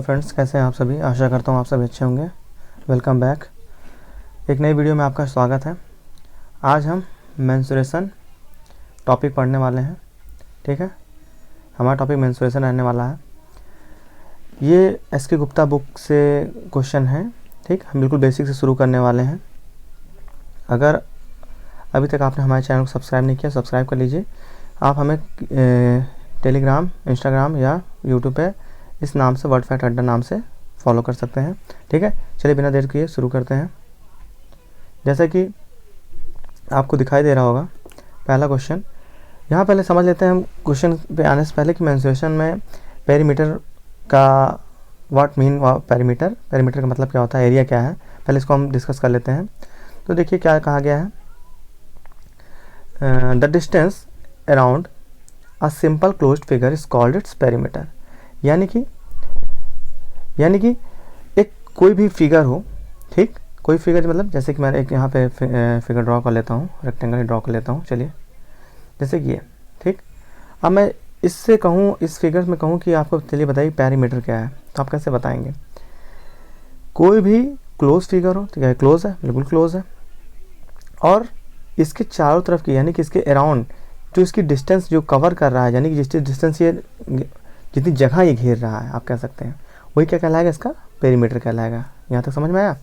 Friends, कैसे हैं आप सभी। आशा करता हूँ आप सभी अच्छे होंगे। Welcome back. एक नई वीडियो में आपका स्वागत है। आज हम मेंस्ट्रुएशन टॉपिक पढ़ने वाले हैं। ठीक है, हमारा टॉपिक मेंस्ट्रुएशन रहने वाला है। ये एस.के. गुप्ता बुक से क्वेश्चन है। ठीक, हम बिल्कुल बेसिक से शुरू करने वाले हैं। अगर अभी तक आपने हमारे चैनल को सब्सक्राइब नहीं किया, सब्सक्राइब कर लीजिए। आप हमें टेलीग्राम, इंस्टाग्राम या यूट्यूब पे इस नाम से, वर्ड फैक्ट अड्डा नाम से फॉलो कर सकते हैं। ठीक है, चलिए बिना देर किए शुरू करते हैं। जैसा कि आपको दिखाई दे रहा होगा पहला क्वेश्चन, यहाँ पहले समझ लेते हैं हम क्वेश्चन पे आने से पहले कि मेंस्ट्रुएशन में पेरीमीटर का व्हाट मीन पेरीमीटर का मतलब क्या होता है, एरिया क्या है, पहले इसको हम डिस्कस कर लेते हैं। तो देखिए क्या कहा गया है, the distance around a simple closed figure is called its perimeter. यानी कि एक कोई भी फिगर हो, ठीक, कोई फिगर मतलब जैसे कि मैं एक यहाँ पे फिगर ड्रॉ कर लेता हूँ, रेक्टेंगल ड्रॉ कर लेता हूँ। चलिए जैसे कि ये, ठीक। अब मैं इससे कहूँ, इस फिगर में कहूँ कि आपको चलिए बताइए पेरीमीटर क्या है, तो आप कैसे बताएंगे। कोई भी क्लोज फिगर हो, ठीक है, क्लोज है, बिल्कुल क्लोज है, और इसके चारों तरफ की यानी कि इसके अराउंड जो इसकी डिस्टेंस जो कवर कर रहा है, यानी कि जिस डिस्टेंस ये जितनी जगह ये घेर रहा है, आप कह सकते हैं, वही क्या कहलाएगा, इसका पेरीमीटर कहलाएगा। यहाँ तक समझ में आया।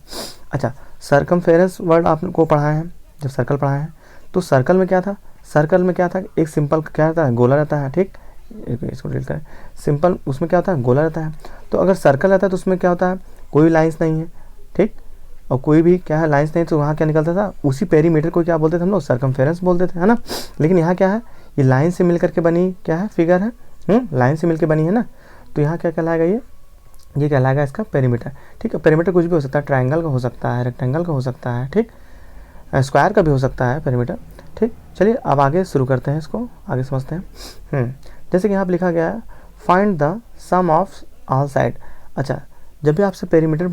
अच्छा, सर्कमफेरेंस वर्ड आपको पढ़ाए हैं, जब सर्कल पढ़ाए हैं तो सर्कल में क्या था, एक सिंपल क्या रहता है, गोला रहता है। ठीक, इसको डिलीट करें। सिंपल उसमें क्या होता है, गोला रहता है। तो अगर सर्कल रहता है तो उसमें क्या होता है, कोई लाइन्स नहीं है, ठीक, और कोई भी क्या है लाइन्स नहीं, तो वहाँ क्या निकलता था, उसी पेरीमीटर को क्या बोलते थे हम लोग, सर्कमफेरेंस बोलते थे, है ना। लेकिन यहाँ क्या है, ये लाइन से मिल करके बनी क्या है, फिगर है, लाइन से मिलकर बनी है ना। तो यहाँ क्या कहलाएगा, ये कहलाएगा इसका पेरीमीटर। ठीक है, पेरीमीटर कुछ भी हो सकता है, ट्रायंगल का हो सकता है, रेक्टेंगल का हो सकता है, ठीक, स्क्वायर का भी हो सकता है पेरीमीटर। ठीक, चलिए अब आगे शुरू करते हैं, इसको आगे समझते हैं। जैसे कि यहाँ पर लिखा गया है, find the sum of all side. अच्छा, जब भी आपसे पेरीमीटर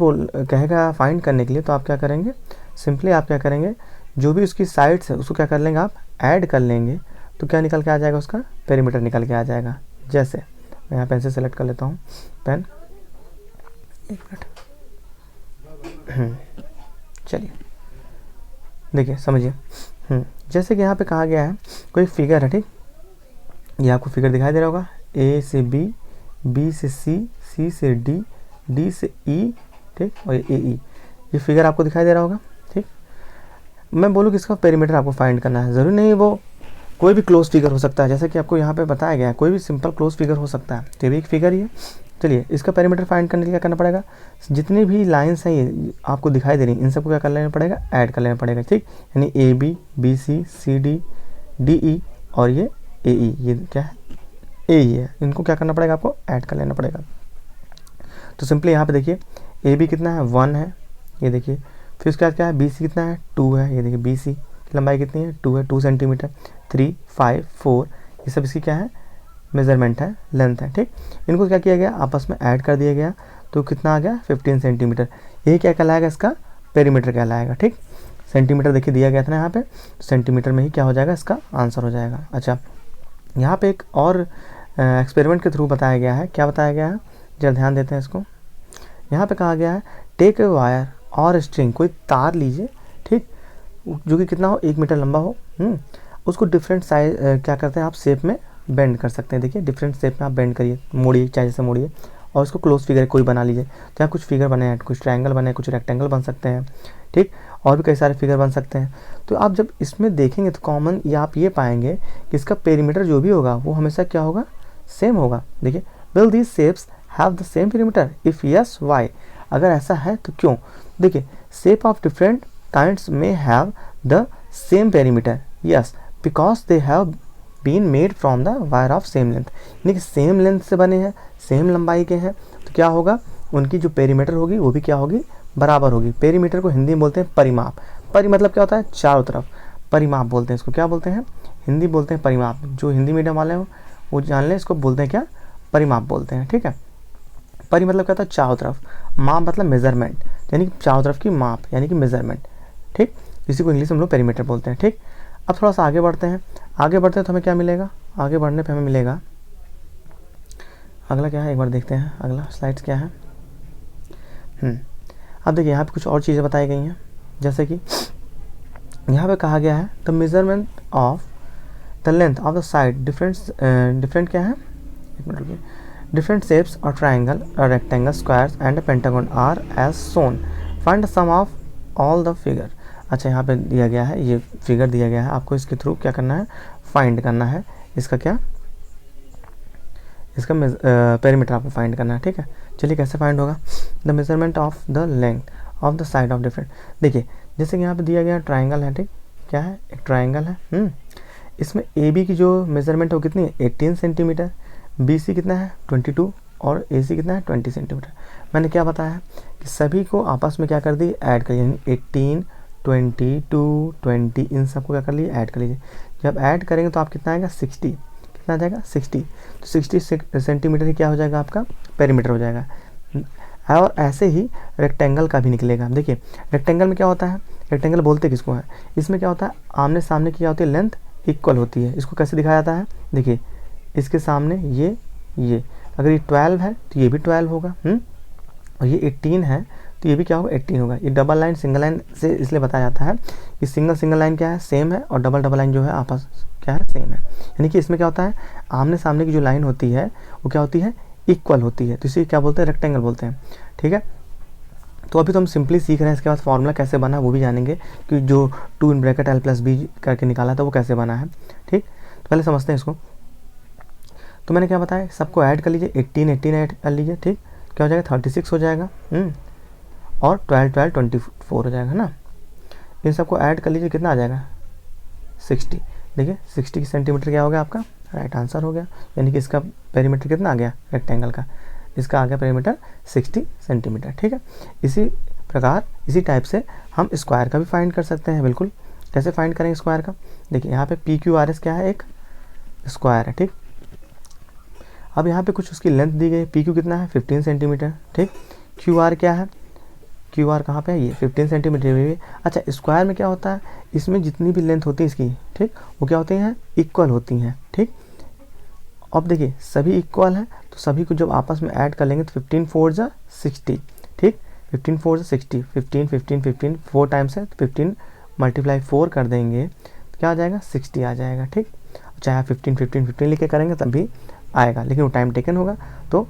कहेगा फाइंड करने के लिए, तो आप क्या करेंगे, सिंपली आप क्या करेंगे, जो भी उसकी साइड्स है उसको क्या कर लेंगे, आप ऐड कर लेंगे, तो क्या निकल के आ जाएगा, उसका पेरीमीटर निकल के आ जाएगा। जैसे मैं यहाँ पेन से सेलेक्ट कर लेता हूँ, पेन, एक मिनट, चलिए देखिए समझिए। जैसे कि यहाँ पे कहा गया है, कोई फिगर है, ठीक, ये आपको फिगर दिखाई दे रहा होगा, ए से बी, बी से सी, सी से डी, डी से ई, ठीक, और ए ई, ये फिगर आपको दिखाई दे रहा होगा। ठीक, मैं बोलूँ कि इसका पेरीमीटर आपको फाइंड करना है, ज़रूरी नहीं वो कोई भी क्लोज फिगर हो सकता है, जैसे कि आपको यहाँ पे बताया गया है, कोई भी सिंपल क्लोज फिगर हो सकता है, तो ये भी एक फिगर ही है। चलिए इसका पेरीमीटर फाइंड करने के लिए क्या करना पड़ेगा, जितनी भी लाइंस हैं ये आपको दिखाई दे रही, इन सबको क्या कर लेना पड़ेगा, ऐड कर लेना पड़ेगा। ठीक, यानी A B, B C, C D, D E और ये ए ई, ये क्या है, ए ई है, इनको क्या करना पड़ेगा, आपको ऐड कर लेना पड़ेगा। तो सिंपली यहाँ पे देखिए, ए बी कितना है, 1 है, ये देखिए, फिर उसके बाद क्या है, बी सी कितना है, 2 है, ये देखिए बी सी की लंबाई कितनी है, 2 है, 2 सेंटीमीटर, 3, 5, 4, ये सब इसकी क्या है, मेज़रमेंट है, लेंथ है। ठीक, इनको क्या किया गया, आपस में ऐड कर दिया गया, तो कितना आ गया, 15 सेंटीमीटर। यही क्या कहलाएगा, इसका पेरीमीटर कहलाएगा। ठीक, सेंटीमीटर देखिए दिया गया था ना यहाँ पे, तो सेंटीमीटर में ही क्या हो जाएगा, इसका आंसर हो जाएगा। अच्छा, यहाँ पे एक और एक्सपेरिमेंट के थ्रू बताया गया है, क्या बताया गया है, जरा ध्यान देते हैं इसको। यहाँ पे कहा गया है, टेक ए वायर और स्ट्रिंग, कोई तार लीजिए, ठीक, जो कि कितना हो, 1 मीटर लंबा हो, उसको डिफरेंट साइज क्या करते हैं आप, शेप में बेंड कर सकते हैं। देखिए डिफरेंट शेप में आप बेंड करिए, मोड़िए, चाहे जैसे मोड़िए, और उसको क्लोज फिगर कोई बना लीजिए। तो यहाँ कुछ फिगर बने हैं, कुछ ट्रायंगल बने, कुछ रेक्टेंगल बन सकते हैं, ठीक, और भी कई सारे फिगर बन सकते हैं। तो आप जब इसमें देखेंगे तो कॉमन ये आप ये पाएंगे कि इसका पेरीमीटर जो भी होगा वो हमेशा क्या होगा, सेम होगा। देखिए, will these shapes have the same perimeter, if yes why, अगर ऐसा है तो क्यों। देखिए, शेप ऑफ डिफरेंट काइंड्स में have the same perimeter, yes, because they have been made from the wire of same length, यानी कि सेम लेंथ से बने हैं, सेम लंबाई के हैं, तो क्या होगा, उनकी जो पेरीमीटर होगी वो भी क्या होगी, बराबर होगी। पेरीमीटर को हिंदी में बोलते हैं परिमाप। परि मतलब क्या होता है, चारों तरफ, परिमाप बोलते हैं इसको, क्या बोलते हैं, हिंदी बोलते हैं परिमाप। जो हिंदी मीडियम वाले हो वो जान लें, इसको बोलते हैं क्या, परिमाप बोलते हैं। ठीक है, परि मतलब क्या होता है, चारों तरफ, माप मतलब मेजरमेंट, यानी कि चारों तरफ की माप, यानी कि मेजरमेंट। ठीक, इसी को इंग्लिश में हम लोग पेरीमीटर बोलते हैं। ठीक, अब थोड़ा सा आगे बढ़ते हैं, तो हमें क्या मिलेगा, आगे बढ़ने पे हमें मिलेगा, अगला क्या है, एक बार देखते हैं अगला स्लाइड्स क्या है। अब देखिए यहाँ पे कुछ और चीज़ें बताई गई हैं, जैसे कि यहाँ पे कहा गया है the measurement of the length of the side different क्या है, एक मिनट रुकिए, different shapes or triangle, a rectangle, squares and a pentagon are as shown. Find the sum of all the figure. अच्छा यहाँ पे दिया गया है, ये फिगर दिया गया है, आपको इसके थ्रू क्या करना है, फाइंड करना है इसका क्या, इसका पेरीमीटर आपको फाइंड करना है। ठीक है, चलिए कैसे फाइंड होगा, the measurement of the length of the side of different. देखिए जैसे कि यहाँ पे दिया गया ट्राइंगल है, ठीक, क्या है, एक ट्राइंगल है। इसमें ए बी की जो मेजरमेंट है वो कितनी है, 18 सेंटीमीटर, बी सी कितना है 22 और ए सी कितना है 20 सेंटीमीटर। मैंने क्या बताया कि सभी को आपस में क्या कर दी, ऐड कर, यानी 18, 22, 20 इन सबको क्या कर लिए, ऐड कर लीजिए। जब ऐड करेंगे तो आप कितना आएगा 60, कितना आ जाएगा 60, तो 60 सेंटीमीटर ही क्या हो जाएगा आपका पेरीमीटर हो जाएगा। और ऐसे ही रेक्टेंगल का भी निकलेगा। देखिए रेक्टेंगल में क्या होता है, रेक्टेंगल बोलते किसको है, इसमें क्या होता है, आमने सामने की क्या होती है, लेंथ इक्वल होती है। इसको कैसे दिखाया जाता है, देखिए इसके सामने ये अगर ये 12 है तो ये भी 12 होगा, और ये 18 है तो ये भी क्या होगा 18 होगा। ये डबल लाइन सिंगल लाइन से इसलिए बताया जाता है कि सिंगल लाइन क्या है, सेम है, और डबल लाइन जो है आपस क्या है, सेम है। यानी कि इसमें क्या होता है, आमने सामने की जो लाइन होती है वो क्या होती है, इक्वल होती है, तो इसे क्या बोलते हैं, रेक्टेंगल बोलते हैं। ठीक है, तो अभी तो हम सिंपली सीख रहे हैं, इसके बाद फॉर्मूला कैसे बना वो भी जानेंगे, कि जो 2 इन ब्रैकेट l + b करके निकाला था वो कैसे बना है। ठीक, तो पहले समझते हैं इसको। तो मैंने क्या बताया, सबको ऐड कर लीजिए, 18 ऐड कर लीजिए, ठीक, क्या हो जाएगा 36 हो जाएगा, और 12 24 हो जाएगा ना। इन सबको ऐड कर लीजिए, कितना आ जाएगा 60। देखिए 60 सेंटीमीटर क्या हो गया आपका, राइट आंसर हो गया। यानी कि इसका पेरीमीटर कितना आ गया रेक्टेंगल का, इसका आ गया पेरीमीटर 60 सेंटीमीटर। ठीक है, इसी प्रकार इसी टाइप से हम स्क्वायर का भी फाइंड कर सकते हैं। बिल्कुल, कैसे फाइंड करेंगे स्क्वायर का, देखिए यहाँ पे PQRS क्या है, एक स्क्वायर है। ठीक, अब यहाँ पे कुछ उसकी लेंथ दी गई, PQ कितना है 15 सेंटीमीटर। ठीक, QR क्या है, QR कहाँ पे है, ये 15 सेंटीमीटर भी। अच्छा, स्क्वायर में क्या होता है, इसमें जितनी भी लेंथ होती है इसकी, ठीक, वो क्या होती हैं, इक्वल होती हैं। ठीक, अब देखिए सभी इक्वल हैं तो सभी को जब आपस में ऐड कर लेंगे तो 15 4 जा 60। ठीक, 15 4 जा 60, 15 15 15 4 टाइम्स है, तो 15 × 4 कर देंगे तो क्या आ जाएगा 60 आ जाएगा। ठीक, चाहे 15 15 15 लिख के करेंगे तब भी आएगा, लेकिन वो टाइम टेकन होगा। तो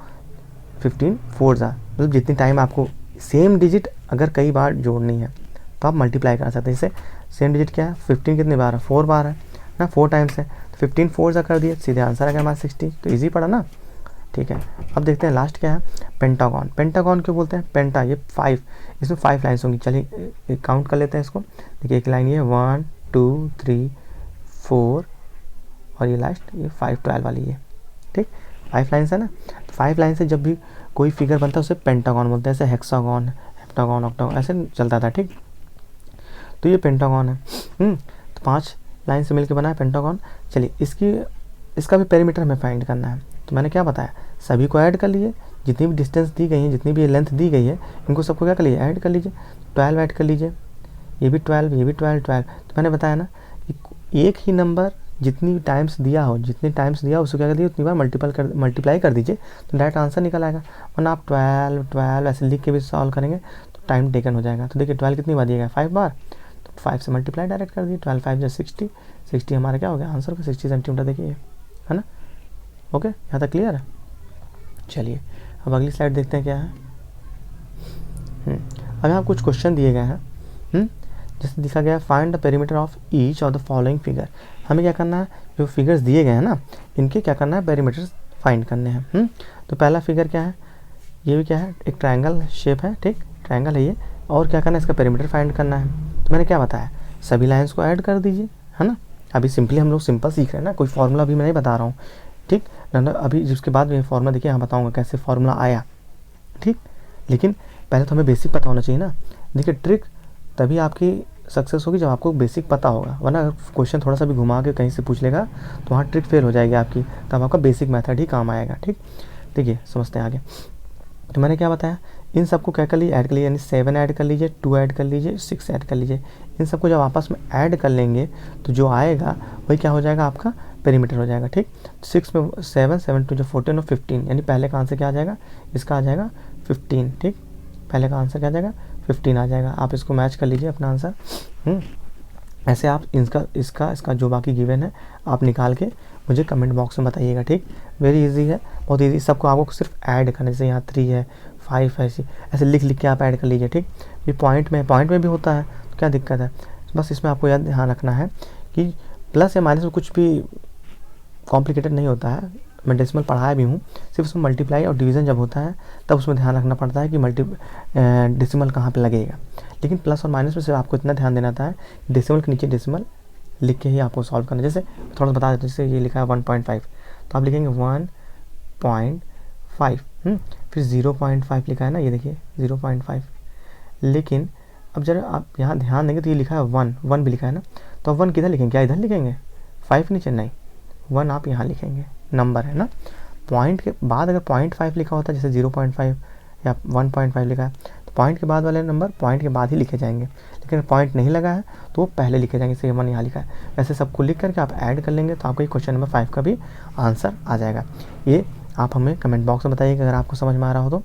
15 4 जा, मतलब जितनी टाइम आपको सेम डिजिट अगर कई बार जोड़नी है तो आप मल्टीप्लाई कर सकते हैं। जैसे सेम डिजिट क्या है, 15 कितने बार है, 4 बार है ना, 4 टाइम्स है, तो 15 4 जा कर दिए, सीधे आंसर आ गया हमारा 60। तो इजी पड़ा ना। ठीक है, अब देखते हैं लास्ट क्या है, पेंटागन। पेंटागन क्यों बोलते हैं, पेंटा, ये 5, इसमें 5 लाइन्स होंगी। चलिए काउंट कर लेते हैं इसको। देखिए एक लाइन ये 1 2 3 4 और ये लास्ट ये 5 12 वाली है। ठीक, 5 लाइन्स है ना, तो 5 लाइन से जब भी कोई फिगर बनता है उसे पेंटागन बोलते हैं। ऐसे हेक्सागन, हेप्टागन, ऑक्टागन ऐसे चलता था। ठीक, तो ये पेंटागन है। तो 5 लाइन से मिलकर बना है पेंटागन। चलिए इसका भी पेरीमीटर हमें फाइंड करना है। तो मैंने क्या बताया, सभी को ऐड कर लीजिए, जितनी भी डिस्टेंस दी गई है, जितनी भी लेंथ दी गई है, इनको सबको क्या कर लीजिए, ऐड कर लीजिए। 12 ऐड कर लीजिए, ये भी 12, ये भी 12 12। तो मैंने बताया ना कि एक ही नंबर जितनी टाइम्स दिया हो, उसको क्या कर दीजिए, उतनी बार मल्टीप्लाई कर दीजिए, तो डायरेक्ट आंसर निकल आएगा। वरना आप 12 12 ऐसे लिख के भी सॉल्व करेंगे तो टाइम टेकन हो जाएगा। तो देखिए 12 कितनी बार दिया गया, 5 बार, तो 5 से मल्टीप्लाई डायरेक्ट कर दिए, 12 5 जा 60, 60 हमारा क्या हो गया आंसर का 60 सेंटीमीटर। देखिए है ना, ओके, यहाँ तक क्लियर है। चलिए अब अगली स्लाइड देखते हैं क्या है। अब यहाँ कुछ क्वेश्चन दिए गए हैं, जैसे दिखा गया find the perimeter of each of the following figure. हमें क्या करना है, जो फिगर्स दिए गए हैं ना, इनके क्या करना है, पेरीमीटर फाइंड करने हैं। तो पहला फिगर क्या है, ये भी क्या है, एक ट्रायंगल शेप है। ठीक, ट्रायंगल है ये, और क्या करना है, इसका पेरीमीटर फाइंड करना है। तो मैंने क्या बताया, सभी लाइन्स को ऐड कर दीजिए, है ना। अभी सिंपली हम लोग सिंपल सीख रहे हैं ना, कोई फॉर्मूला अभी मैं नहीं बता रहा हूँ। ठीक, अभी जिसके बाद ये फॉर्मूला देखिए, यहाँ बताऊँगा कैसे फॉर्मूला आया। ठीक, लेकिन पहले तो हमें बेसिक पता होना चाहिए ना। देखिए ट्रिक तभी आपकी सक्सेस होगी जब आपको बेसिक पता होगा, वरना अगर क्वेश्चन थोड़ा सा भी घुमा के कहीं से पूछ लेगा तो वहाँ ट्रिक फेल हो जाएगी आपकी, तब आपका बेसिक मेथड ही काम आएगा। ठीक, देखिए समझते हैं आगे। तो मैंने क्या बताया, इन सबको क्या कर लीजिए, ऐड कर लीजिए, यानी 7 ऐड कर लीजिए, 2 ऐड कर लीजिए, 6 ऐड कर लीजिए। इन सबको जब आपस में ऐड कर लेंगे तो जो आएगा वही क्या हो जाएगा, आपका पेरीमीटर हो जाएगा। ठीक, 6 में 7 7 2 14 और 15, यानी पहले का आंसर क्या आ जाएगा, इसका आ जाएगा 15। ठीक, पहले का आंसर क्या आ जाएगा 15 आ जाएगा। आप इसको मैच कर लीजिए अपना आंसर। ऐसे आप इसका जो बाकी गिवन है आप निकाल के मुझे कमेंट बॉक्स में बताइएगा, ठीक। वेरी इजी है, बहुत इजी। सबको आपको सिर्फ ऐड करने से, यहाँ 3 है 5 है, ऐसे लिख के आप ऐड कर लीजिए, ठीक। ये पॉइंट में भी होता है तो क्या दिक्कत है। बस इसमें आपको याद ध्यान रखना है कि प्लस या माइनस में कुछ भी कॉम्प्लिकेटेड नहीं होता है। मैं डेसिमल पढ़ाया भी हूँ, सिर्फ उसमें मल्टीप्लाई और डिवीज़न जब होता है तब उसमें ध्यान रखना पड़ता है कि डेसिमल कहाँ पे लगेगा। लेकिन प्लस और माइनस में सिर्फ आपको इतना ध्यान देना होता है, डेसिमल के नीचे डेसिमल लिख के ही आपको सॉल्व करना। जैसे थोड़ा सा बता देते, जैसे ये लिखा है 1.5 तो आप लिखेंगे 1.5, फिर 0.5 लिखा है ना, ये देखिए 0.5। लेकिन अब जरा आप यहाँ ध्यान देंगे तो ये लिखा है 1 भी लिखा है ना, तो अब 1 किधर लिखेंगे, क्या इधर लिखेंगे 5 नीचे, नहीं 1 आप यहाँ लिखेंगे, नंबर है ना। पॉइंट के बाद अगर 0.5 लिखा होता है, जैसे 0.5 या 1.5 लिखा है, तो पॉइंट के बाद वाले नंबर पॉइंट के बाद ही लिखे जाएंगे। लेकिन पॉइंट नहीं लगा है तो वो पहले लिखे जाएंगे, जैसे 1 यहाँ लिखा है। वैसे सबको लिख करके आप ऐड कर लेंगे तो आपको क्वेश्चन नंबर 5 का भी आंसर आ जाएगा। ये आप हमें कमेंट बॉक्स में बताइएगा अगर आपको समझ में आ रहा हो तो,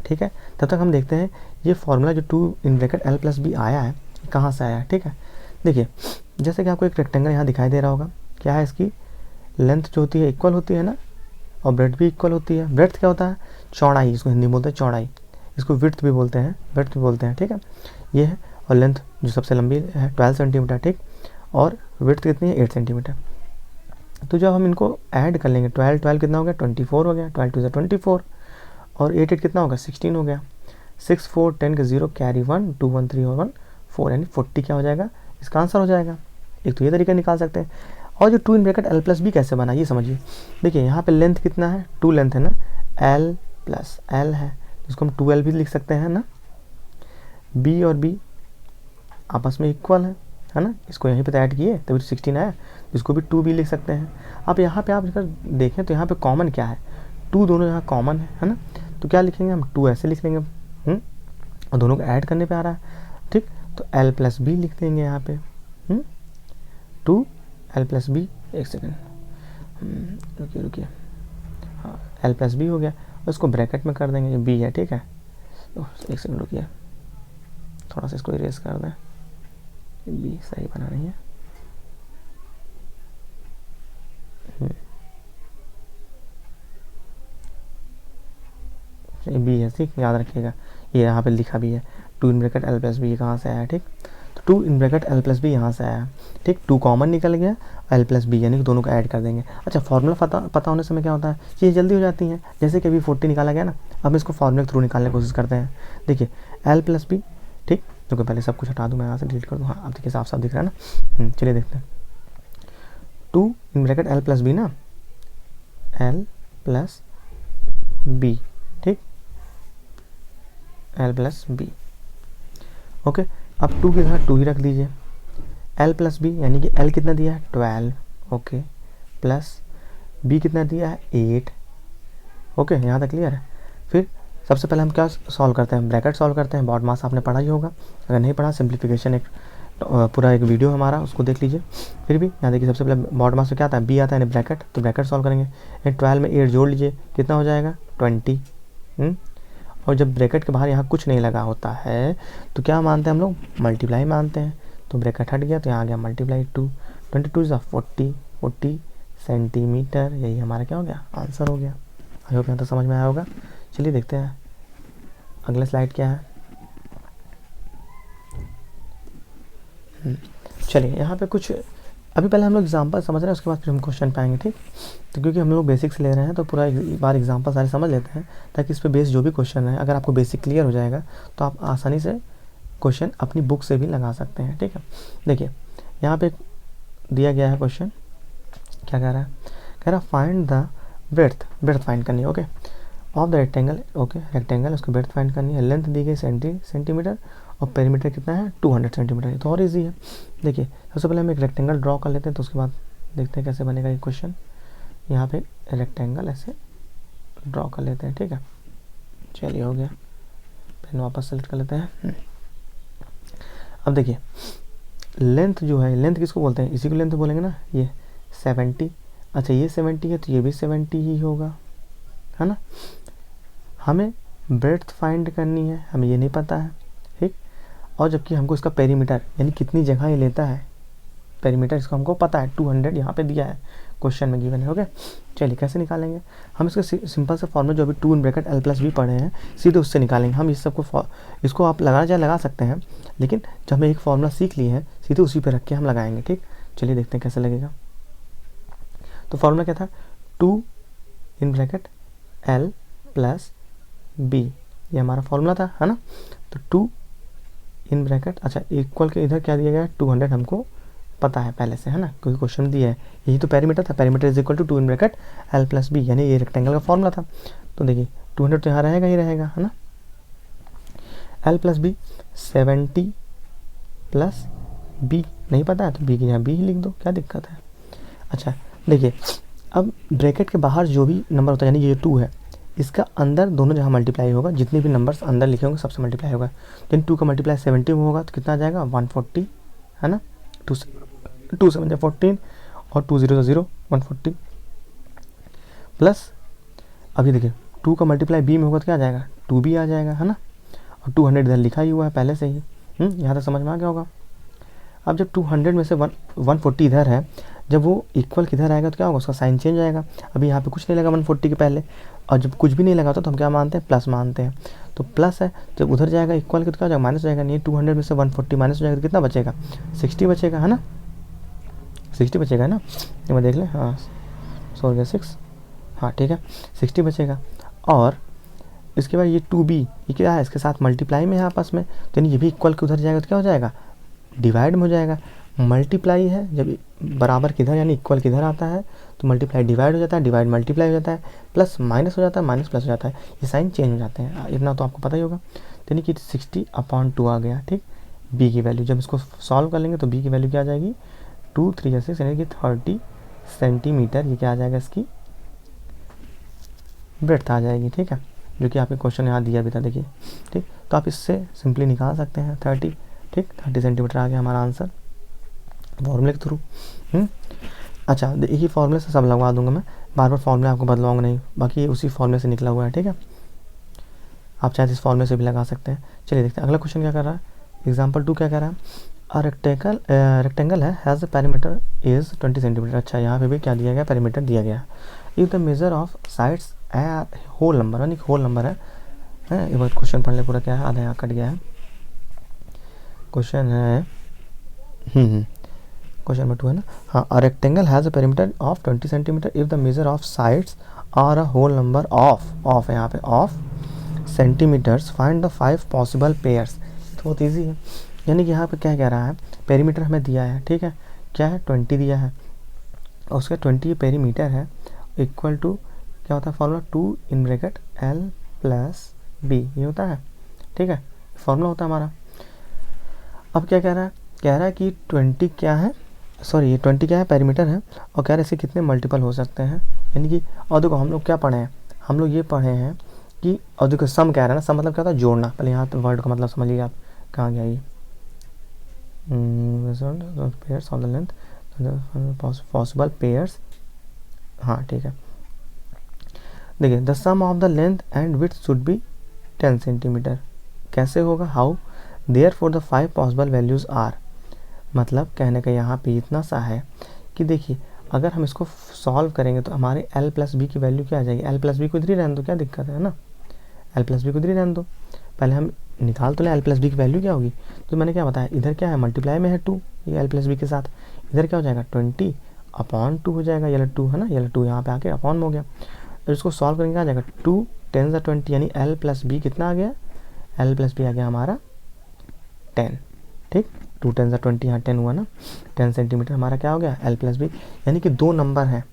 ठीक है। तब तक हम देखते हैं ये फॉर्मूला जो 2 इन ब्रैकेट L + B आया है कहाँ से आया है, ठीक है। देखिए जैसे कि आपको एक रेक्टेंगल यहाँ दिखाई दे रहा होगा, क्या है इसकी लेंथ जो होती है इक्वल होती है ना, और ब्रेड्थ भी इक्वल होती है। ब्रेड्थ क्या होता है, चौड़ाई, इसको हिंदी में बोलते हैं चौड़ाई, इसको विड्थ भी बोलते हैं, ब्रेड्थ भी बोलते हैं, ठीक है। ये है, और लेंथ जो सबसे लंबी है 12 सेंटीमीटर, ठीक, और विड्थ कितनी है 8 सेंटीमीटर। तो जब हम इनको ऐड कर लेंगे 12 कितना हो गया 24 हो गया, 12 2 24, और 8 कितना होगा 16 हो गया, 6 4 10 के 0 कैरी 1 2 1 3 और 1 4, यानी 40 क्या हो जाएगा, इसका आंसर हो जाएगा। एक तो ये तरीका निकाल सकते हैं। और जो 2 इन ब्रैकेट L + B कैसे बना ये समझिए। देखिए यहाँ पे लेंथ कितना है 2 लेंथ है ना, L + L है, जिसको हम 2L भी लिख सकते हैं ना। B और B आपस में इक्वल है ना, इसको यहीं पे ऐड किए तभी 16 आया, इसको भी 2B लिख सकते हैं। अब यहाँ पे आप अगर देखें तो यहाँ पे कॉमन क्या है, 2 दोनों यहाँ कॉमन है ना, तो क्या लिखेंगे हम 2 ऐसे लिख लेंगे, और दोनों को ऐड करने पे आ रहा है, ठीक। तो L + B लिख देंगे यहाँ पे, 2 L + B, एक सेकेंड रुकिए, हाँ L + B हो गया, उसको ब्रैकेट में कर देंगे, ये B है, ठीक है। तो एक सेकेंड रुकिए, थोड़ा सा इसको इरेज कर दें, B सही बना नहीं है, ये B है, ठीक, याद रखिएगा। ये यहाँ पे लिखा भी है 2 इन ब्रैकेट L + B, कहाँ से आया, ठीक। तो 2 इन ब्रैकेट L + B यहाँ से आया, ठीक। 2 कॉमन निकल गया, L + B यानी कि दोनों को ऐड कर देंगे। अच्छा फार्मूला पता होने से क्या होता है, चीज़ जल्दी हो जाती हैं। जैसे कि अभी 40 निकाला गया ना, अब इसको फार्मूले के थ्रू निकालने की कोशिश करते हैं। देखिए L + B, ठीक, जो कि पहले सब कुछ हटा दूँ मैं, यहाँ से डिलीट कर दूँ, हाँ अब देखिए साफ साफ दिख रहा है ना। चलिए देखते हैं 2 इन ब्रैकेट L + B ना, L + B, ठीक, L + B, ओके। अब 2 के साथ 2 ही रख दीजिए, L + B यानी कि L कितना दिया है 12, ओके, प्लस B कितना दिया है 8, ओके, यहाँ तक क्लियर है। फिर सबसे पहले हम क्या सॉल्व करते हैं, ब्रैकेट सॉल्व करते हैं। बॉड मास आपने पढ़ा ही होगा, अगर नहीं पढ़ा सिंप्लीफिकेशन एक पूरा एक वीडियो हमारा, उसको देख लीजिए। फिर भी यहाँ देखिए सबसे पहले बॉड मास में क्या आता है, B आता है, यानी ब्रैकेट, तो ब्रैकेट सॉल्व करेंगे। 12 में 8 जोड़ लीजिए, कितना हो जाएगा 20। और जब ब्रैकेट के बाहर यहाँ कुछ नहीं लगा होता है तो क्या मानते हैं हम लोग, मल्टीप्लाई मानते हैं। तो ब्रैकेट हट गया तो यहाँ आ गया मल्टीप्लाई 2, 22 = 40 सेंटीमीटर, यही हमारा क्या हो गया आंसर हो गया। आई होप यहाँ तो समझ में आया होगा। चलिए देखते हैं अगला स्लाइड क्या है। चलिए यहाँ पे कुछ अभी पहले हम लोग एग्जाम्पल समझ रहे हैं, उसके बाद फिर हम क्वेश्चन पाएंगे, ठीक। तो क्योंकि हम लोग बेसिक्स ले रहे हैं तो पूरा एक बार एग्जाम्पल सारे समझ लेते हैं, ताकि इस पे बेस जो भी क्वेश्चन है, अगर आपको बेसिक क्लियर हो जाएगा तो आप आसानी से क्वेश्चन अपनी बुक से भी लगा सकते हैं, ठीक है। देखिए यहाँ पे दिया गया है क्वेश्चन, क्या कह रहा है, कह रहा फाइंड द ब्रेड्थ फाइंड करनी है, okay, of the rectangle, okay, rectangle उसको ब्रेड्थ फाइंड करनी है। लेंथ दी गई सेंटीमीटर और पेरीमीटर कितना है 200 सेंटीमीटर, ये तो और इजी है। देखिए सबसे पहले हम एक रेक्टेंगल ड्रॉ कर लेते हैं, तो उसके बाद देखते हैं कैसे बनेगा ये क्वेश्चन। यहाँ पे रेक्टेंगल ऐसे ड्रॉ कर लेते हैं, ठीक है। चलिए हो गया, पेन वापस सेलेक्ट कर लेते हैं। अब देखिए लेंथ जो है, लेंथ किसको बोलते हैं, इसी को लेंथ बोलेंगे ना, ये 70। अच्छा ये 70 है तो ये भी 70 ही होगा, है ना। हमें ब्रेड्थ फाइंड करनी है, हमें ये नहीं पता है, ठीक। और जबकि हमको इसका पेरीमीटर यानी कितनी जगह ये लेता है, पेरीमीटर इसको हमको पता है 200 यहाँ पे दिया है, क्वेश्चन में गिवन है। ओके, चलिए कैसे निकालेंगे हम इसका सिंपल सा फॉर्मूला जो अभी 2 in bracket L plus b पढ़े हैं, सीधे उससे निकालेंगे हम। इस सबको इसको आप लगाना चाहे लगा सकते हैं, लेकिन जब हमें एक फॉर्मूला सीख लिए हैं सीधे उसी पे रख के हम लगाएंगे, ठीक। चलिए देखते हैं कैसे लगेगा। तो फॉर्मूला क्या था, 2 in bracket L plus b, ये हमारा फॉर्मूला था, है ना। तो 2 इन ब्रैकेट, अच्छा इक्वल के इधर क्या दिया गया है 200, हमको पता है पहले से, है ना, क्योंकि क्वेश्चन में दिया है, यही तो पेरीमीटर था, perimeter is equal to 2 in bracket L plus b, यानी ये रेक्टेंगल का फॉर्मूला था। तो देखिए 200 तो यहाँ रहेगा ही रहेगा, है ना। L plus b 70 plus b नहीं पता है तो बी की यहाँ बी ही लिख दो, क्या दिक्कत है। अच्छा देखिए, अब ब्रैकेट के बाहर जो भी नंबर होता है, यानी ये 2 है, इसका अंदर दोनों जहाँ मल्टीप्लाई होगा, जितने भी नंबर्स अंदर लिखे होंगे सबसे मल्टीप्लाई होगा। तो 2 का मल्टीप्लाई 70 में होगा तो कितना आ जाएगा 140, है ना। 2 7 14 और 2 0 0 140 प्लस, अभी देखिए 2 का मल्टीप्लाई बी में होगा तो क्या आ जाएगा 2 भी आ जाएगा, है ना। और 200 इधर लिखा ही हुआ है पहले से ही, यहाँ तक समझ में आ गया होगा। अब जब 200 में से 140 इधर है, जब वो इक्वल किधर आएगा तो क्या होगा, उसका साइन चेंज आएगा। अभी यहाँ पे कुछ नहीं लगा 140 के पहले, और जब कुछ भी नहीं लगा तो हम क्या मानते हैं, प्लस मानते हैं। तो प्लस है, जब उधर जाएगा इक्वल के तो क्या हो जाएगा, माइनस हो जाएगा। नहीं, 200 में से 140 माइनस हो जाएगा तो कितना बचेगा 60 बचेगा, है ना। 60 बचेगा, है ना, ये मैं देख लें, हाँ सो गया 6, हाँ ठीक है 60 बचेगा। और इसके बाद ये 2b ये क्या है, इसके साथ मल्टीप्लाई में है आपस में, तो यानी ये भी इक्वल के उधर जाएगा तो क्या हो जाएगा, डिवाइड में हो जाएगा। मल्टीप्लाई है, जब बराबर किधर यानी इक्वल किधर आता है तो मल्टीप्लाई डिवाइड हो जाता है, डिवाइड मल्टीप्लाई हो जाता है, प्लस माइनस हो जाता है, माइनस प्लस हो जाता है, ये साइन चेंज हो जाते हैं, इतना तो आपको पता ही होगा। तो यानी कि 60/2 आ गया, ठीक। बी की वैल्यू जब इसको सॉल्व कर लेंगे तो बी की वैल्यू क्या आ जाएगी 2 3 6 यानी कि 30 सेंटीमीटर, ये क्या आ जाएगा इसकी ब्रेड्थ आ जाएगी, ठीक है, जो कि आपके क्वेश्चन यहाँ दिया भी था, देखिए, ठीक। तो आप इससे सिंपली निकाल सकते हैं 30, ठीक, 30 सेंटीमीटर आ गया हमारा आंसर फॉर्मूले के थ्रू। अच्छा एक ही फॉर्मूले से सब लगवा दूंगा मैं, बार बार फॉर्मूले आपको बदलवाऊंगा नहीं, बाकी ये उसी फॉर्मूले से निकला हुआ है, ठीक है। आप चाहे इस फॉर्मूले से भी लगा सकते हैं। चलिए देखते हैं अगला क्वेश्चन क्या कर रहा है। एग्जाम्पल 2 क्या कह रहा है, अ रेक्टेंगल है has a perimeter is 20 centimetre. अच्छा यहाँ पे भी क्या दिया गया, पेरीमीटर दिया गया। If the measure of sides whole number, यानी होल नंबर है, एक बार क्वेश्चन पढ़ ले पूरा, क्या है, आधा यहाँ कट गया है। क्वेश्चन है क्वेश्चन नंबर 2 है ना, हाँ। A rectangle has a perimeter of 20 centimetre if the measure of sides are a whole number of यहाँ पे of centimetres, find the 5 possible pairs. तो बहुत ईजी है, यानी कि यहाँ पे क्या कह रहा है, पेरीमीटर हमें दिया है, ठीक है, क्या है 20 दिया है, और उसका 20 पेरीमीटर है, इक्वल टू क्या होता है formula 2 in bracket L plus b, ये होता है, ठीक है, फॉर्मूला होता है हमारा। अब क्या कह रहा है कि 20 क्या है, सॉरी ये 20 क्या है, पेरीमीटर है, और कह रहे हैं इसके कितने मल्टीपल हो सकते हैं, यानी कि, और देखो हम लोग क्या पढ़े हैं, हम लोग ये पढ़े हैं कि, और देखो सम कह रहा है ना, सम मतलब क्या होता है जोड़ना। पहले यहाँ तो वर्ड का मतलब समझिए आप, कहाँ गया ये pairs of the length possible pairs, हाँ ठीक है। देखिए the sum of the length and width should be 10 centimetre, कैसे होगा, how, there for the 5 possible values are, मतलब कहने का यहाँ पे इतना सा है कि देखिए अगर हम इसको सॉल्व करेंगे तो हमारे L प्लस बी की वैल्यू क्या आ जाएगी, L प्लस बी को इधर ही रहने दो, क्या दिक्कत है ना, L प्लस बी को इधर ही रहने दो। पहले हम निकाल तो लें L प्लस बी की वैल्यू क्या होगी, तो मैंने क्या बताया, इधर क्या है मल्टीप्लाई में है 2, ये L प्लस बी के साथ, इधर क्या हो जाएगा 20/2 हो जाएगा, ये 2 है ना, ये 2 यहाँ पे आके अपॉन में हो गया। तो इसको सॉल्व करेंगे क्या आ जाएगा 2 10 20, यानी L प्लस बी कितना आ गया, L प्लस बी आ गया हमारा 10, ठीक, 2 10 20 यहाँ 10 हुआ ना, 10 सेंटीमीटर हमारा क्या हो गया L प्लस बी। यानी कि 2 नंबर हैं,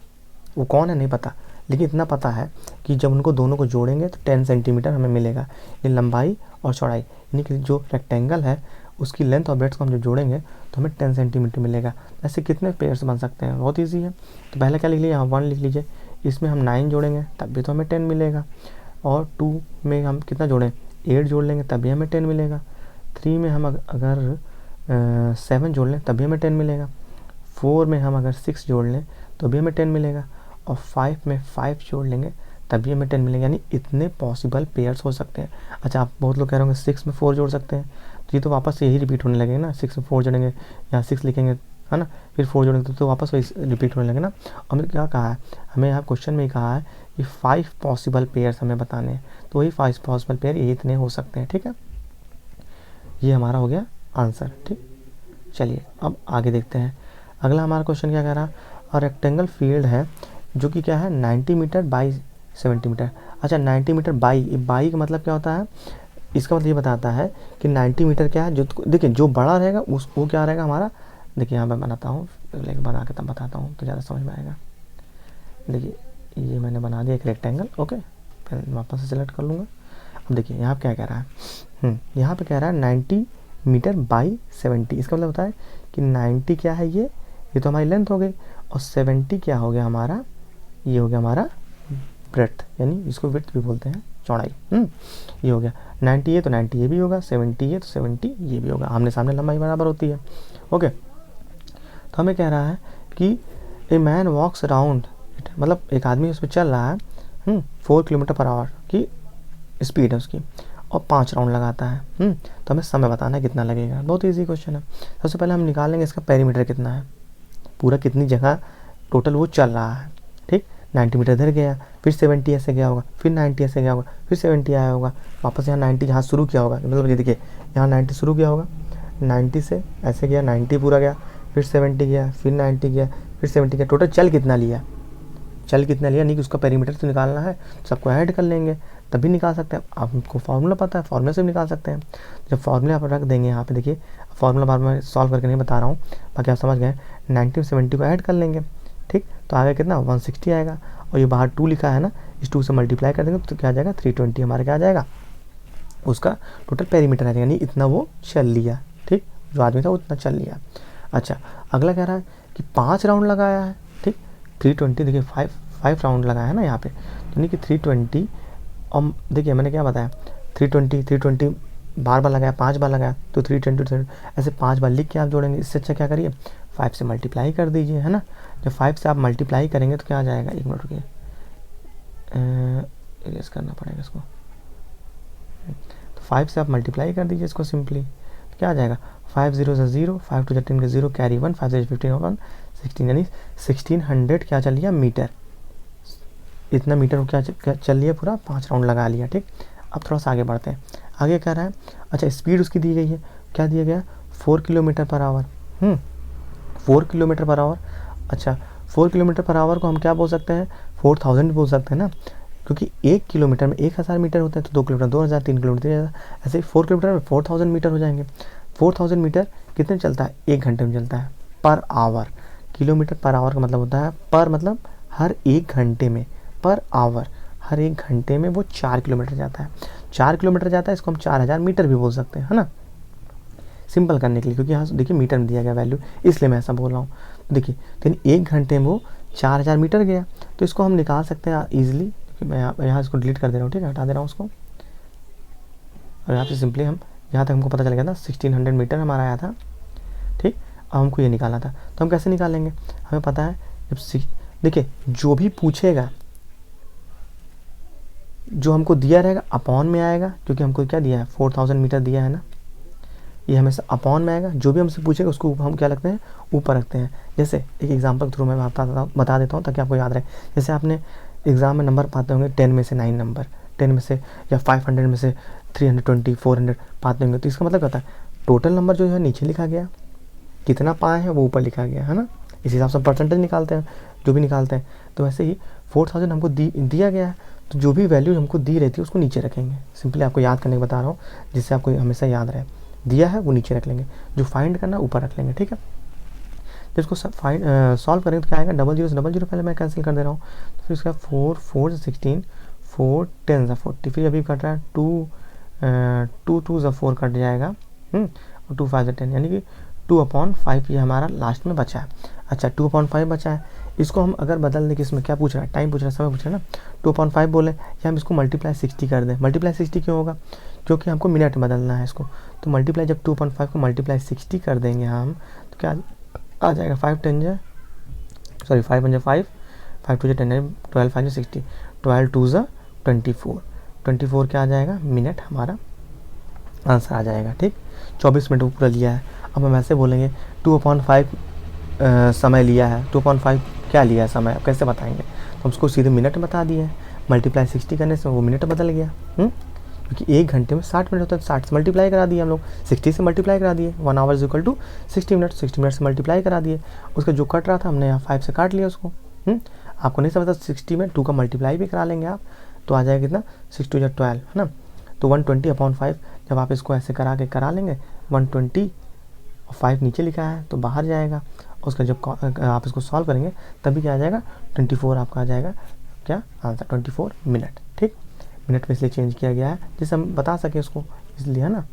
वो कौन है नहीं पता, लेकिन इतना पता है कि जब उनको दोनों को जोड़ेंगे तो 10 सेंटीमीटर हमें मिलेगा, ये लंबाई और चौड़ाई, यानी कि जो रेक्टेंगल है उसकी लेंथ और ब्रेड्थ को हम जब जोड़ेंगे तो हमें 10 सेंटीमीटर मिलेगा। ऐसे कितने पेयर्स बन सकते हैं, बहुत ईजी है। तो पहले क्या लिख लीजिए, यहाँ 1 लिख लीजिए, इसमें हम 9 जोड़ेंगे तब भी तो हमें 10 मिलेगा, और 2 में हम कितना जोड़ें 8 जोड़ लेंगे तब भी हमें 10 मिलेगा, 3 में हम अगर 7 जोड़ लें तब भी हमें 10 मिलेगा, 4 में हम अगर 6 जोड़ लें तो भी हमें 10 मिलेगा, और 5 में 5 जोड़ लेंगे तभी हमें 10 मिलेंगे, यानी इतने पॉसिबल पेयर्स हो सकते हैं। अच्छा, आप बहुत लोग कह रहे होंगे 6 में 4 जोड़ सकते हैं, तो ये तो वापस से यही रिपीट होने लगेगा ना, 6 में 4 जोड़ेंगे, यहाँ 6 लिखेंगे, है ना, फिर 4 जोड़ेंगे तो वापस वही रिपीट होने लगे ना। हमें क्या कहा है, हमें यहाँ क्वेश्चन में ही कहा है कि 5 पॉसिबल पेयर्स हमें बताने हैं, तो वही 5 पॉसिबल पेयर ये इतने हो सकते हैं। ठीक है, ये हमारा हो गया आंसर। ठीक, चलिए अब आगे देखते हैं। अगला हमारा क्वेश्चन क्या कह रहा है, और रेक्टेंगल फील्ड है जो कि क्या है 90 मीटर बाई 70 मीटर। अच्छा, 90 मीटर बाई का मतलब क्या होता है, इसका मतलब ये बताता है कि 90 मीटर क्या है, जो देखिए जो बड़ा रहेगा उस वो क्या रहेगा हमारा। देखिए यहाँ मैं बनाता हूँ, लेकिन बना के तब बताता हूँ तो ज़्यादा समझ में आएगा। देखिए ये मैंने बना दिया एक रेक्टेंगल, ओके, फिर वापस से सिलेक्ट कर लूँगा। अब देखिए यहाँ क्या कह रहा है, यहाँ पे कह रहा है 90 मीटर बाई 70। इसका मतलब होता है कि 90 क्या है, ये तो हमारी लेंथ हो गई, और 70 क्या हो गया हमारा, ये हो गया हमारा ब्रेड्थ, यानी इसको विड्थ भी बोलते हैं, चौड़ाई। ये हो गया 90 ये तो 90 ये भी होगा, 70 ये तो 70 ये भी होगा, आमने सामने लंबाई बराबर होती है। ओके, तो हमें कह रहा है कि a man walks around it, मतलब एक आदमी उस पर चल रहा है 4 किलोमीटर पर आवर की स्पीड है उसकी, और 5 राउंड लगाता है। तो हमें समय बताना है कितना लगेगा। बहुत ईजी क्वेश्चन है। सबसे पहले हम निकालेंगे इसका पेरीमीटर कितना है, पूरा कितनी जगह टोटल वो चल रहा है। ठीक, 90 मीटर इधर गया, फिर 70 ऐसे गया होगा, फिर 90 ऐसे गया होगा, फिर 70 आया होगा, वापस यहाँ 90 जहाँ शुरू किया होगा, मतलब ये देखिए यहाँ 90 शुरू किया होगा, 90 से ऐसे गया, 90 पूरा गया, फिर 70 गया, फिर 90 गया, फिर 70 गया, टोटल चल कितना लिया, नहीं कि उसका पेरीमीटर तो निकालना है, सबको ऐड कर लेंगे तभी निकाल सकते हैं। आपको फार्मूला पता है, फार्मूला से भी निकाल सकते हैं। जब फार्मूला आप रख देंगे यहाँ पे, देखिए फार्मूला बार मैं सॉल्व करके नहीं बता रहा हूँ, बाकी आप समझ गए, 90 70 को ऐड कर लेंगे। ठीक, तो आगे कितना 160 आएगा, और ये बाहर 2 लिखा है ना, इस 2 से मल्टीप्लाई कर देंगे तो क्या आ जाएगा 320 हमारे क्या आ जाएगा, उसका टोटल पेरीमीटर आ जाएगा, यानी इतना वो चल लिया। ठीक, जो आदमी था वो इतना चल लिया। अच्छा, अगला कह रहा है कि 5 राउंड लगाया है। ठीक, 320 देखिए 5 राउंड लगाया है ना यहाँ पे, यानी कि 320, और देखिए मैंने क्या बताया 320 बार लगाया, 5 बार लगाया, तो 320 ऐसे 5 बार लिख के आप जोड़ेंगे। इससे अच्छा क्या करिए 5 से मल्टीप्लाई कर दीजिए, है ना। जब 5 से आप मल्टीप्लाई करेंगे तो क्या आ जाएगा, एक मिनट रुकिए, इरेज करना पड़ेगा इसको। तो 5 से आप मल्टीप्लाई कर दीजिए इसको सिंपली, तो क्या आ जाएगा 5 0 से 0, 5 2 10 के 0 कैरी 1, 5 से 15 1 16, यानी 1600 क्या चल लिया मीटर, इतना मीटर को क्या चल लिया पूरा, 5 राउंड लगा लिया। ठीक, अब थोड़ा सा आगे बढ़ते हैं। आगे कह रहा है, अच्छा स्पीड उसकी दी गई है, क्या दिया गया 4 kilometre per hour. 4 kilometre per hour. अच्छा, 4 किलोमीटर पर आवर को हम क्या बोल सकते हैं, 4000 बोल सकते हैं ना, क्योंकि 1 किलोमीटर में 1000 मीटर होते हैं, तो 2 किलोमीटर 2000, 3 किलोमीटर 3000, ऐसे ही 4 किलोमीटर में 4000 मीटर हो जाएंगे। 4000 मीटर कितने चलता है, 1 घंटे में चलता है, per hour. Kilometre per hour का मतलब होता है पर, मतलब हर 1 घंटे में, पर आवर हर 1 घंटे में वो 4 किलोमीटर जाता है। 4 किलोमीटर जाता है, इसको हम 4000 मीटर भी बोल सकते हैं, है ना, सिंपल करने के लिए, क्योंकि यहाँ देखिए मीटर में दिया गया वैल्यू, इसलिए मैं ऐसा बोल रहा हूँ। देखिए तो 1 घंटे में वो 4000 मीटर गया, तो इसको हम निकाल सकते हैं ईजिली। मैं यहाँ इसको डिलीट कर दे रहा हूँ, ठीक है, हटा दे रहा हूँ उसको, और यहाँ से सिंपली हम यहाँ तक हमको पता चल गया था 1600 मीटर हमारा आया था। ठीक, अब हमको ये निकालना था, तो हम कैसे निकालेंगे, हमें पता है जब देखिए जो भी पूछेगा, जो हमको दिया रहेगा अपॉन में आएगा, क्योंकि हमको क्या दिया है 4000 मीटर दिया है ना, ये हमेशा अपॉन में आएगा। जो भी हमसे पूछेगा उसको हम क्या रखते हैं, ऊपर रखते हैं। जैसे एक एग्जांपल के थ्रू मैं बता देता हूँ ताकि आपको याद रहे। जैसे आपने एग्ज़ाम में नंबर पाते होंगे 10 में से 9 नंबर, 10 में से या 500 में से 320 400 पाते होंगे, तो इसका मतलब क्या होता है, टोटल नंबर जो है नीचे लिखा गया, कितना पाए हैं वो ऊपर लिखा गया, है ना। इस हिसाब से परसेंटेज निकालते हैं, जो भी निकालते हैं। तो वैसे ही 4000 हमको दिया गया है, तो जो भी वैल्यू हमको दी रहती है उसको नीचे रखेंगे। सिंपली आपको याद करने को बता रहा हूँ, जिससे आपको हमेशा याद रहे। दिया है वो नीचे रख लेंगे, जो फाइंड करना ऊपर रख लेंगे। ठीक है, तो इसको सॉल्व करेंगे तो क्या आएगा, 00 से 00 पहले मैं कैंसिल कर दे रहा हूँ, तो फिर इसका 4 4 से 16, 4 10 से 40, फिर अभी कट रहा है 2 2 से 4 कट जाएगा, और 2 5 से 10, यानी कि 2/5 ये हमारा लास्ट में बचा है। अच्छा 2/5 बचा है, इसको हम अगर बदल दें, किसमें क्या पूछ रहा है, टाइम पूछ रहा है, समय पूछ रहा है ना, 2/5 बोले, या हम इसको मल्टीप्लाई 60 कर दें। मल्टीप्लाई 60 क्यों होगा, क्योंकि हमको मिनट में बदलना है इसको, तो मल्टीप्लाई जब 2/5 को मल्टीप्लाई 60 कर देंगे हम, तो क्या आ जाएगा 5 10 5 5 5 2 10 12 5 60, 12 टू ज़ा 24, 24 क्या आ जाएगा मिनट, हमारा आंसर आ जाएगा। ठीक, 24 मिनट वो पूरा लिया है। अब हम ऐसे बोलेंगे 2/5 समय लिया है, 2/5 क्या लिया है समय, अब कैसे बताएंगे, तो उसको सीधे मिनट बता दिए हैं, मल्टीप्लाई 60 करने से वो मिनट बदल गया। क्योंकि 1 घंटे में 60 मिनट होता है, 60 से मल्टीप्लाई करा दिए हम लोग, 60 से मल्टीप्लाई करा दिए, 1 hour equal to 60 minute, 60 minute से मल्टीप्लाई करा दिए। उसका जो कट रहा था हमने यहाँ 5 से काट लिया उसको। आपको नहीं समझता 60 में 2 का मल्टीप्लाई भी करा लेंगे आप, तो आ जाएगा कितना 6 2 12 है ना। तो 120/5 जब आप इसको ऐसे करा लेंगे, 120/5 नीचे लिखा है तो बाहर जाएगा। उसका जब आप इसको सॉल्व करेंगे तभी क्या आ जाएगा 24 आपका आ जाएगा क्या आंसर, 24 मिनट। ठीक, मिनट में इसलिए चेंज किया गया है जिससे हम बता सके उसको, इसलिए है ना।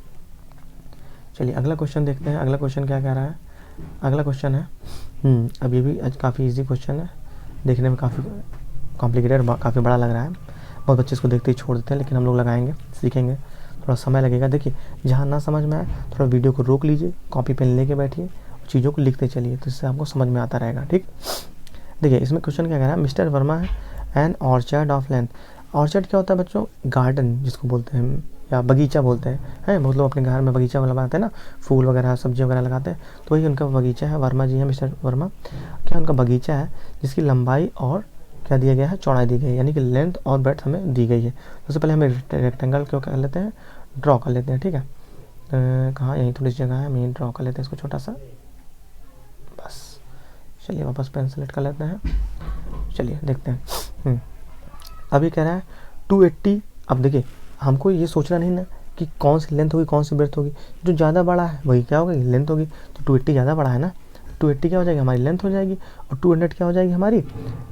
चलिए अगला क्वेश्चन देखते हैं। अगला क्वेश्चन क्या कह रहा है, अगला क्वेश्चन है अब ये भी आज काफ़ी इजी क्वेश्चन है, देखने में काफ़ी कॉम्प्लिकेटेड, काफ़ी बड़ा लग रहा है। बहुत बच्चे इसको देखते ही छोड़ देते हैं, लेकिन हम लोग लगाएंगे, सीखेंगे, थोड़ा समय लगेगा। देखिए जहाँ ना समझ में आए थोड़ा वीडियो को रोक लीजिए, कॉपी पेन लेके बैठिए, चीज़ों को लिखते चलिए, तो इससे आपको समझ में आता रहेगा। ठीक, देखिए इसमें क्वेश्चन क्या कह रहा है, मिस्टर वर्मा है an orchard of length. Orchard क्या होता है बच्चों, गार्डन जिसको बोलते हैं या बगीचा बोलते हैं बहुत लोग अपने घर में बगीचा लगाते हैं ना, फूल वगैरह सब्जी वगैरह लगाते हैं, तो वही उनका बगीचा है। वर्मा जी है, मिस्टर वर्मा, क्या उनका बगीचा है जिसकी लंबाई और क्या दिया गया है, चौड़ाई दी गई है, यानी कि लेंथ और ब्रेड्थ हमें दी गई है। सबसे पहले हमें रेक्टेंगल क्यों कर लेते हैं, ड्रॉ कर लेते हैं। ठीक है, कहाँ, यहीं थोड़ी सी जगह है, हम यहीं ड्रॉ कर लेते हैं इसको छोटा सा, बस। चलिए वापस पेन सेलेक्ट कर लेते हैं, चलिए देखते हैं। अभी कह रहा है 280। अब देखिए हमको ये सोचना नहीं ना कि कौन सी लेंथ होगी कौन सी ब्रेड्थ होगी, जो ज़्यादा बड़ा है वही क्या होगा, लेंथ होगी। तो 280 ज़्यादा बड़ा है ना, 280 क्या हो जाएगी हमारी लेंथ हो जाएगी, और 200 क्या हो जाएगी हमारी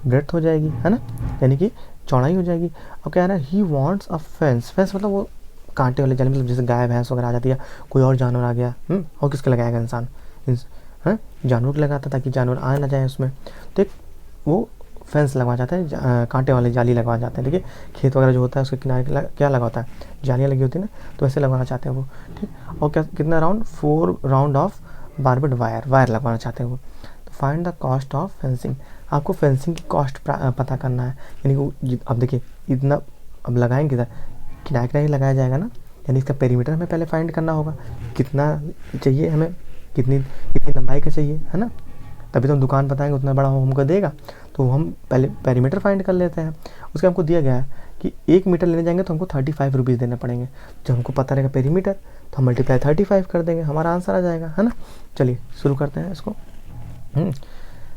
ब्रेड्थ हो जाएगी, है ना, यानी कि चौड़ाई हो जाएगी। अब कह रहा है he wants a fence, fence मतलब वो कांटे वाले जाली, मतलब जैसे गाय भैंस वगैरह आ जाती है, कोई और जानवर आ गया, और किसके लगाएगा इंसान, जानवर को लगाता ताकि जानवर आ ना जाए उसमें, तो एक वो फेंस लगवा जाता है, कांटे वाली जाली लगवा जाते हैं। देखिए खेत वगैरह जो होता है उसके किनारे क्या लगा होता है, जालियाँ लगी होती है ना, तो वैसे लगवाना चाहते हैं वो। ठीक, और क्या कितना round, 4 round of barbed wire लगवाना चाहते हैं वो। तो find the cost of fencing, आपको फेंसिंग की कॉस्ट पता करना है, यानी कि अब देखिए इतना अब लगाएंगे किधर, किनारे लगाया जाएगा ना, यानी इसका पेरीमीटर हमें पहले फाइंड करना होगा, कितना चाहिए हमें, कितनी लंबाई का चाहिए, है ना, तभी तो हम दुकान बताएंगे उतना बड़ा हमको देगा। तो हम पहले पेरीमीटर फाइंड कर लेते हैं। उसके हमको दिया गया है कि 1 मीटर लेने जाएंगे तो हमको 35 रुपीज़ देने पड़ेंगे। जब हमको पता रहेगा पेरीमीटर तो हम मल्टीप्लाई 35 कर देंगे, हमारा आंसर आ जाएगा, है ना। चलिए शुरू करते हैं इसको।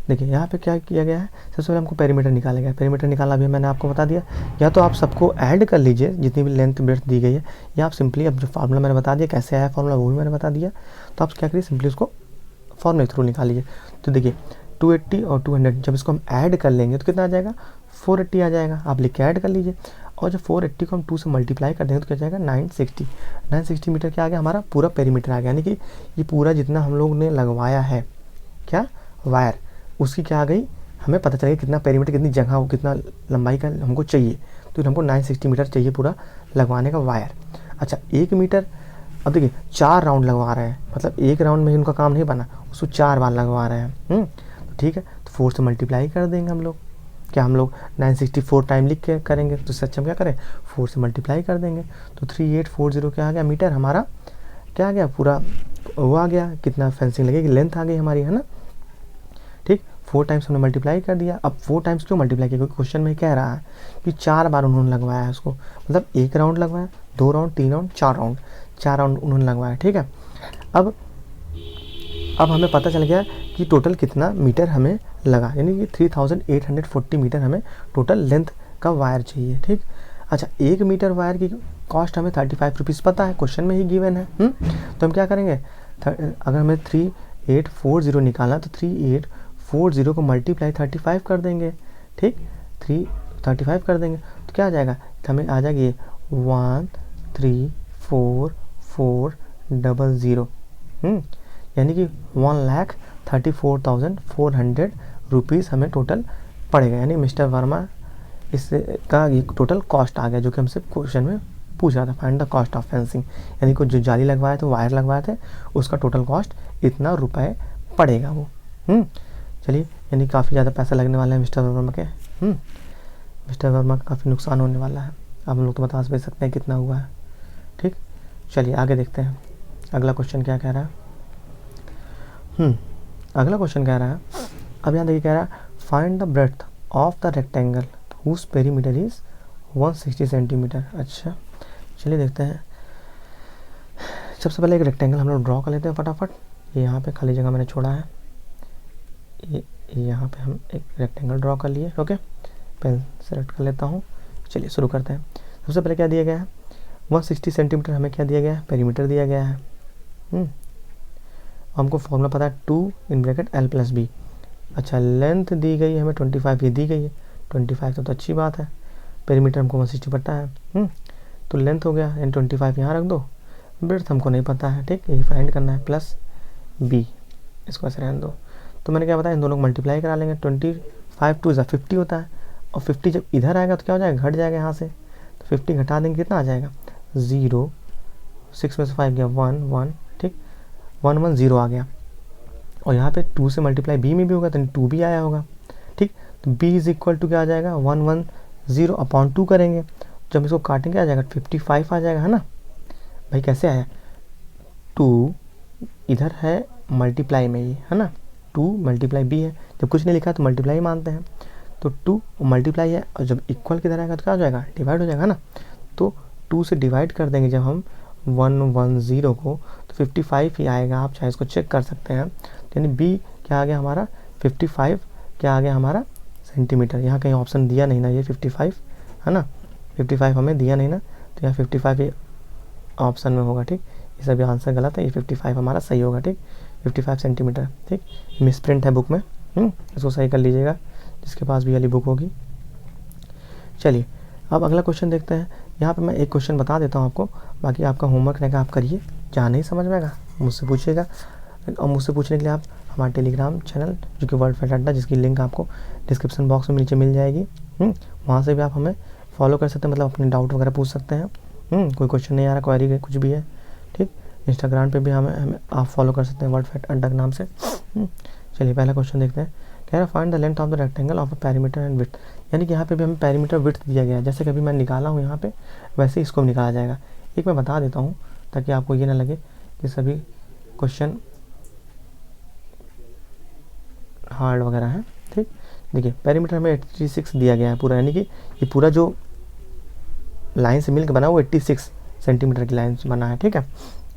देखिए यहाँ पे क्या किया गया है, सबसे पहले हमको पेरीमीटर निकालेगा। पेरीमीटर निकालना भी मैंने आपको बता दिया, या तो आप सबको ऐड कर लीजिए जितनी भी लेंथ ब्रेड्थ दी गई है, या आप सिंपली अब जो फार्मूला मैंने बता दिया कैसे आया फार्मूला वो भी मैंने बता दिया, तो आप क्या करिए सिंपली उसको फॉर्मूले थ्रू निकाल लीजिए। तो देखिए 280 और 200 जब इसको हम ऐड कर लेंगे तो कितना आ जाएगा, 480 आ जाएगा। आप लिख के ऐड कर लीजिए, और जब 480 को हम 2 से मल्टीप्लाई कर देंगे तो क्या जाएगा 960 मीटर क्या आ गया, हमारा पूरा पेरीमीटर आ गया। यानी कि ये पूरा जितना हम लोग ने लगवाया है क्या वायर, उसकी क्या आ गई, हमें पता चलेगा कितना पेरीमीटर, कितनी जगह हो, कितना लंबाई का हमको चाहिए। तो हमको 960 मीटर चाहिए पूरा लगवाने का वायर। अच्छा 1 मीटर, अब देखिए 4 राउंड लगवा रहे हैं, मतलब 1 राउंड में उनका काम नहीं बना, उसको 4 बार लगवा रहे हैं। ठीक है, तो 4 से मल्टीप्लाई कर देंगे हम लोग। क्या हम लोग 964 टाइम लिख के करेंगे, तो इससे अच्छा हम क्या करें 4 से मल्टीप्लाई कर देंगे। तो 3840 क्या आ गया मीटर, हमारा क्या आ गया पूरा वो आ गया, कितना फेंसिंग लगेगी लेंथ आ गई हमारी, है ना। ठीक, 4 टाइम्स हमने मल्टीप्लाई कर दिया। अब 4 टाइम्स क्यों मल्टीप्लाई किया, क्योंकि क्वेश्चन में कह रहा है कि 4 बार उन्होंने लगवाया है उसको, मतलब 1 राउंड लगवाया, 2 राउंड, 3 राउंड, 4 राउंड उन्होंने लगवाया। ठीक है, अब हमें पता चल गया कि टोटल कितना मीटर हमें लगा, यानी कि 3840 मीटर हमें टोटल लेंथ का वायर चाहिए। ठीक, अच्छा 1 मीटर वायर की कॉस्ट हमें 35 रुपीज़ पता है, क्वेश्चन में ही गिवन है। तो हम क्या करेंगे, अगर हमें 3840 निकालना तो 3840 को मल्टीप्लाई 35 कर देंगे। ठीक, 35 कर देंगे तो क्या आ जाएगा, हमें आ जाएगी 134,400, यानी कि 1,34,400 रुपीज़ हमें टोटल पड़ेगा। यानी मिस्टर वर्मा इससे का ये टोटल कॉस्ट आ गया, जो कि हमसे क्वेश्चन में पूछ रहा था, find the cost of fencing, यानी कि जो जाली लगवाए थे वायर लगवाए थे उसका टोटल कॉस्ट इतना रुपए पड़ेगा वो। चलिए, यानी काफ़ी ज़्यादा पैसा लगने वाला है मिस्टर वर्मा के। मिस्टर वर्मा का काफ़ी नुकसान होने वाला है। आप लोग तो बता भी सकते हैं कितना हुआ है। ठीक, चलिए आगे देखते हैं अगला क्वेश्चन क्या कह रहा है। अगला क्वेश्चन कह रहा है, अब यहाँ देखिए कह रहा है find the breadth of the rectangle whose perimeter is 160 centimetre. अच्छा चलिए देखते हैं। सबसे पहले एक रेक्टेंगल हम लोग ड्रॉ कर लेते हैं फटाफट। ये यहाँ पे खाली जगह मैंने छोड़ा है, ये यहाँ पे हम एक रेक्टेंगल ड्रॉ कर लिए। ओके, पेन सेलेक्ट कर लेता हूँ। चलिए शुरू करते हैं। सबसे पहले क्या दिया गया है, 160 सेंटीमीटर हमें क्या दिया गया है, पेरीमीटर दिया गया है। हमको फॉर्मूला पता है 2 in bracket L plus b. अच्छा लेंथ दी गई है हमें 25, ये दी गई है 25 तो अच्छी बात है। पेरीमीटर हमको 160 पता है। तो लेंथ हो गया यानी 25 यहाँ रख दो। ब्रेड्थ हमको नहीं पता है, ठीक, यही फाइंड करना है, प्लस बी, इसको ऐसे रहने दो। तो मैंने क्या बताया, इन दोनों को मल्टीप्लाई करा लेंगे। 25 2 50 होता है, और 50 जब इधर आएगा तो क्या हो जाएगा, घट जाएगा यहाँ से। तो 50 घटा देंगे कितना आ जाएगा, 0, 6 में से 5 गया 1 1, ठीक, 1 1 0 आ गया। और यहाँ पे 2 से मल्टीप्लाई बी में भी होगा तो 2 भी आया होगा, ठीक। तो b इज इक्वल टू क्या आ जाएगा, 1 1 0 अपॉन 2 करेंगे, जब इसको काटेंगे आ जाएगा 55 आ जाएगा, है ना भाई। कैसे आया, 2 इधर है मल्टीप्लाई में, ये है ना, 2 मल्टीप्लाई b है। जब कुछ नहीं लिखा तो मल्टीप्लाई मानते हैं, तो 2 मल्टीप्लाई है, और जब इक्वल किधर आएगा तो क्या हो जाएगा, डिवाइड हो जाएगा ना। तो 2 से डिवाइड कर देंगे जब हम 1 1 0 को, तो 55 ही आएगा। आप चाहे इसको चेक कर सकते हैं। यानी b क्या आ गया हमारा, 55 क्या आ गया हमारा सेंटीमीटर। यहाँ कहीं ऑप्शन दिया नहीं ना, ये 55 है ना, 55 हमें दिया नहीं ना, तो यहाँ 55 ये ऑप्शन में होगा, ठीक। ये सभी आंसर गलत है, ये 55 हमारा सही होगा, ठीक, 55 सेंटीमीटर, ठीक। मिसप्रिंट है बुक में, इसको सही कर लीजिएगा जिसके पास भी वाली बुक होगी। चलिए अब अगला क्वेश्चन देखते हैं। यहाँ पे मैं एक क्वेश्चन बता देता हूँ आपको, बाकी आपका होमवर्क रहेगा, आप करिए। जहाँ नहीं समझ में आएगा मुझसे पूछिएगा, और मुझसे पूछने के लिए आप हमारे टेलीग्राम चैनल जो कि वर्ल्ड फैट अड्डा, जिसकी लिंक आपको डिस्क्रिप्शन बॉक्स में नीचे मिल जाएगी, वहाँ से भी आप हमें फॉलो कर सकते हैं, मतलब अपने डाउट वगैरह पूछ सकते हैं। कोई क्वेश्चन नहीं आ रहा, क्वेरी कुछ भी है, ठीक। इंस्टाग्राम पे भी हमें आप फॉलो कर सकते हैं वर्ल्ड फैट अड्डा के नाम से। चलिए पहला क्वेश्चन देखते हैं। कह रहा find the length of the rectangle of a perimeter and width. यानी कि यहाँ पे भी हमें पेरीमीटर विड्थ दिया गया है, जैसे कभी मैं निकाला हूँ यहाँ पे, वैसे इसको भी निकाला जाएगा। एक मैं बता देता हूँ ताकि आपको ये ना लगे कि सभी क्वेश्चन हार्ड वगैरह है, ठीक। देखिए पेरीमीटर हमें 86 दिया गया है पूरा, यानी कि ये पूरा जो लाइन से मिलकर बना वो 86 सेंटीमीटर की लाइन से बना है, ठीक है।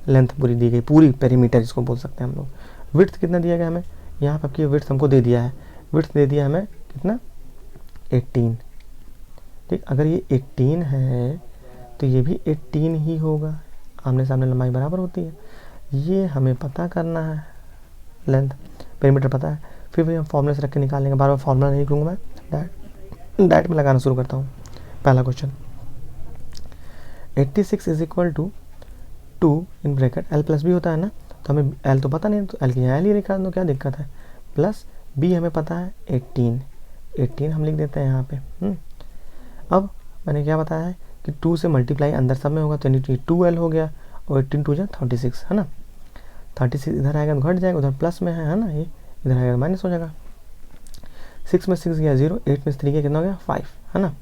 लेंथ पूरी दी गई, पूरी पेरीमीटर इसको बोल सकते हैं हम लोग। विड्थ कितना दिया गया हमें, यहाँ पर आपकी विड्थ हमको दे दिया है, विड्थ दे दिया हमें कितना, 18, ठीक। अगर ये 18 है तो ये भी 18 ही होगा, आमने सामने लंबाई बराबर होती है। ये हमें पता करना है, लेंथ पेरीमीटर पता है, फिर भी हम फॉर्मूले से रख के निकालेंगे। बार बार फॉर्मूला नहीं लूँगा मैं, डायरेक्ट में लगाना शुरू करता हूँ। पहला question 86 is equal to 2 in bracket L plus b होता है ना, तो हमें L तो पता नहीं, तो L की यहाँ L ही लिखा दो, क्या दिक्कत है, प्लस B हमें पता है 18 हम लिख देते हैं यहाँ पे। अब मैंने क्या बताया है कि 2 से मल्टीप्लाई अंदर सब में होगा, तो यानी 2L हो गया, और 18 2 जा 36 है ना। 36 इधर आएगा तो घट जाएगा, उधर प्लस में है ना, ये इधर आएगा माइनस हो जाएगा। 6 में 6 गया 0, 8 में 3 गया कितना हो गया 5, है ना,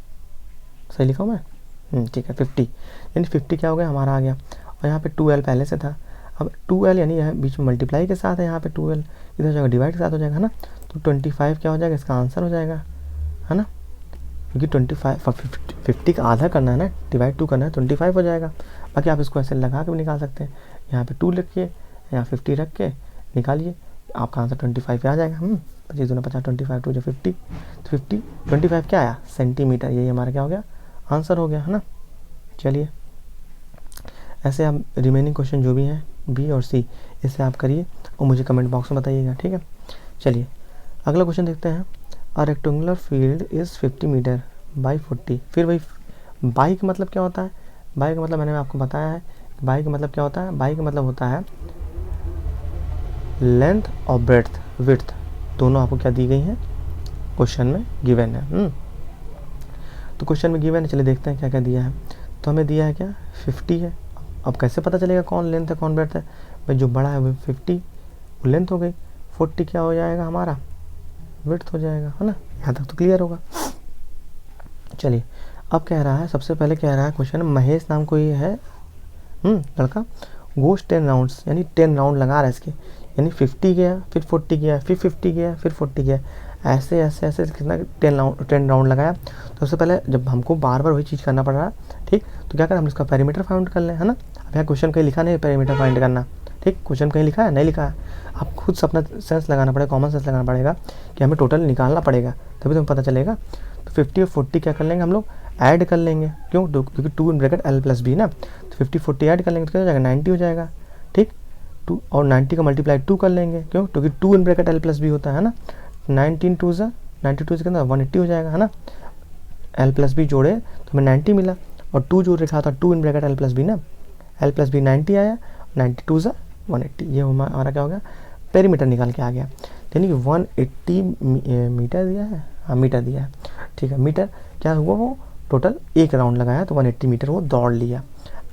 सही लिखा हूँ मैं, ठीक है। 50 यानी 50 क्या हो गया हमारा आ गया, और यहाँ पे 2L पहले से था। अब 2L यानी यहाँ बीच में मल्टीप्लाई के साथ है, यहाँ पे 2L इधर जाएगा डिवाइड के साथ हो जाएगा, है ना। तो 25 क्या हो जाएगा, इसका आंसर हो जाएगा, है ना, क्योंकि 50 का आधा करना है ना, डिवाइड 2 करना है, 25 हो जाएगा। बाकी आप इसको ऐसे लगा के भी निकाल सकते हैं, यहाँ पे 2 रखिए, यहाँ 50 रख के निकालिए, आपका आंसर 25 आ जाएगा। 25 दूना 50, 25 2 जो 50, तो 25 क्या आया, सेंटीमीटर। यही हमारा क्या हो गया, आंसर हो गया, है ना। चलिए ऐसे आप रिमेनिंग क्वेश्चन जो भी हैं बी और सी, इसे आप करिए और मुझे कमेंट बॉक्स में बताइएगा, ठीक है। चलिए अगला क्वेश्चन देखते हैं। A rectangular field is 50 metre by 40। फिर वही बाई का मतलब क्या होता है, बाई का मतलब मैंने आपको बताया है, बाई का मतलब क्या होता है, बाई का मतलब होता है लेंथ और ब्रेड्थ विड्थ दोनों आपको क्या दी गई हैं, क्वेश्चन में गिवन है। तो क्वेश्चन में गिवन है, चलिए देखते हैं क्या क्या दिया है। तो हमें दिया है क्या, 50 है। अब कैसे पता चलेगा कौन लेंथ है कौन ब्रेड्थ है, भाई जो बड़ा है वो 50 वो लेंथ हो गई, 40 क्या हो जाएगा हमारा विड्थ हो जाएगा, है ना। यहाँ तक तो क्लियर होगा। चलिए अब कह रहा है, सबसे पहले कह रहा है क्वेश्चन, महेश नाम कोई है लड़का, गोस 10 राउंड्स, यानी 10 राउंड लगा रहा है इसके, यानी 50 गया, फिर 40 गया, फिर 50 गया, फिर 40 गया, ऐसे ऐसे ऐसे कितना 10 राउंड लगाया। तो सबसे पहले जब हमको बार बार वही चीज़ करना पड़ रहा है, ठीक, तो क्या करें, हम इसका पेरीमीटर फाइंड कर लें, है ना। अब यहाँ क्वेश्चन कहीं लिखा नहीं है पेरीमीटर फाइंड करना, ठीक, क्वेश्चन कहीं लिखा है, नहीं लिखा है, आप खुद से अपना सेंस लगाना पड़ेगा, कॉमन सेंस लगाना पड़ेगा कि हमें टोटल निकालना पड़ेगा, तभी तुम्हें पता चलेगा। तो 50 और 40 क्या कर लेंगे हम लोग, ऐड कर लेंगे, क्यों, क्योंकि 2 in bracket L plus b ना, तो 50 40 ऐड कर लेंगे तो क्या हो जाएगा, 90 हो जाएगा, ठीक। 2 और 90 का मल्टीप्लाई 2 कर लेंगे, क्यों, क्योंकि 2 in bracket L plus b होता है ना, 19 2 से 92 से कितना 180 हो जाएगा, है ना। L प्लस बी जोड़े तो हमें 90 मिला, और 2 जो लिखा था 2 in bracket L plus b ना, L प्लस बी 90 आया, 92 से 180, ये हमारा क्या हो गया, पेरीमीटर निकाल के आ गया। यानी कि 180 मीटर दिया है, हाँ मीटर दिया है, ठीक है। मीटर क्या हुआ, वो टोटल एक राउंड लगाया तो 180 मीटर वो दौड़ लिया।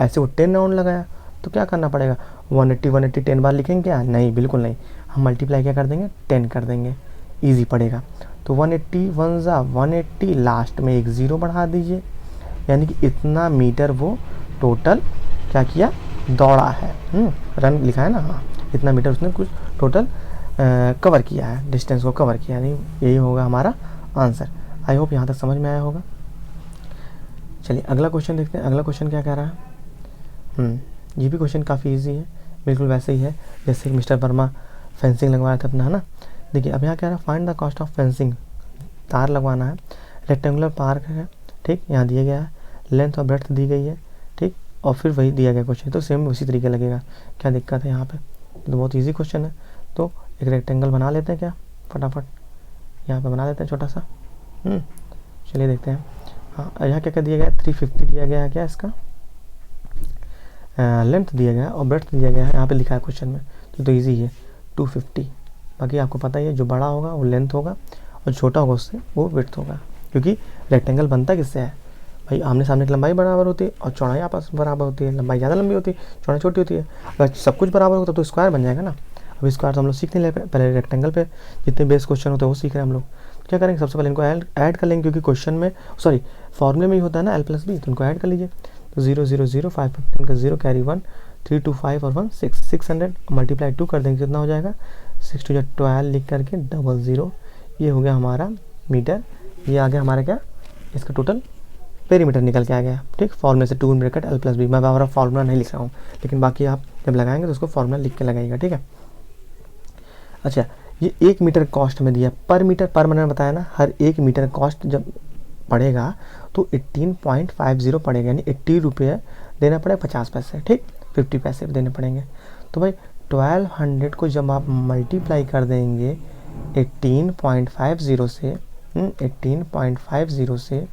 ऐसे वो 10 राउंड लगाया तो क्या करना पड़ेगा, 180 10 बार लिखेंगे क्या, नहीं, बिल्कुल नहीं, हम मल्टीप्लाई क्या कर देंगे, 10 कर देंगे, ईजी पड़ेगा। तो 180 1 जा 180, लास्ट में एक ज़ीरो बढ़ा दीजिए, यानी कि इतना मीटर वो टोटल क्या किया, दौड़ा है, रन लिखा है ना, हाँ, इतना मीटर उसने कुछ टोटल कवर किया है, डिस्टेंस को कवर किया, नहीं, यही होगा हमारा आंसर। आई होप यहाँ तक समझ में आया होगा। चलिए अगला क्वेश्चन देखते हैं, अगला क्वेश्चन क्या कह रहा है। ये भी क्वेश्चन काफ़ी इजी है, बिल्कुल वैसे ही है जैसे कि मिस्टर वर्मा फेंसिंग लगवाया था अपना, है ना। देखिए अब यहाँ कह रहा है, find the cost of fencing, तार लगवाना है, रेक्टेंगुलर पार्क है, ठीक, यहाँ दिया गया है, लेंथ और ब्रेड्थ दी गई है, ठीक, और फिर वही दिया गया क्वेश्चन, तो सेम उसी तरीके लगेगा, क्या दिक्कत है यहाँ पे, तो बहुत ईजी क्वेश्चन है। तो एक रेक्टेंगल बना लेते हैं क्या, फटाफट यहाँ पे बना लेते हैं छोटा सा। चलिए देखते हैं। हाँ, यहाँ क्या क्या दिया गया है, 350 दिया गया है, क्या इसका लेंथ दिया गया है और ब्रेड्थ दिया गया है, यहाँ पे लिखा है क्वेश्चन में, तो ईजी है 250। बाकी आपको पता ही है, जो बड़ा होगा वो लेंथ होगा और छोटा होगा उससे वो ब्रेड्थ होगा, क्योंकि रेक्टेंगल बनता किससे है भाई, आमने सामने की लंबाई बराबर होती है और चौड़ाई आपस में बराबर होती है, लंबाई ज़्यादा लंबी होती है, चौड़ाई छोटी होती है। अगर सब कुछ बराबर होता तो स्क्वायर बन जाएगा ना। अब स्क्वायर तो हम लोग सीख नहीं ले, पहले रेक्टेंगल पे जितने बेस क्वेश्चन होते हैं वो सीख रहे हैं हम लोग। तो क्या करेंगे, सबसे पहले इनको ऐड कर लेंगे, क्योंकि क्वेश्चन में सॉरी फॉर्मूले में ही होता है ना L प्लस बी, तो इनको ऐड कर लीजिए। तो 0 0 0 5 15 का 0 कैरी 1 3 2 5 और 1 6 600 मल्टीप्लाई 2 कर देंगे, कितना हो जाएगा 6 2 12 लिख करके 00, ये हो गया हमारा मीटर। ये आ गया हमारा क्या, इसका टोटल पेरीमीटर निकल के आ गया, ठीक। फॉर्मूले से 2 in bracket L plus b, मैं हमारा फॉर्मूला नहीं लिख रहा हूँ, लेकिन बाकी आप जब लगाएंगे तो उसको फॉर्मूला लिख के लगाइएगा, ठीक है। अच्छा, ये 1 मीटर कॉस्ट में दिया, पर मीटर पर मैंने बताया ना, हर 1 मीटर कॉस्ट जब पड़ेगा तो 18.50 पड़ेगा, यानी 80 रुपये देना पड़ेगा 50 पैसे, ठीक, 50 पैसे देने पड़ेंगे। तो भाई 1200 को जब आप मल्टीप्लाई कर देंगे 18.50 से 18.50 से,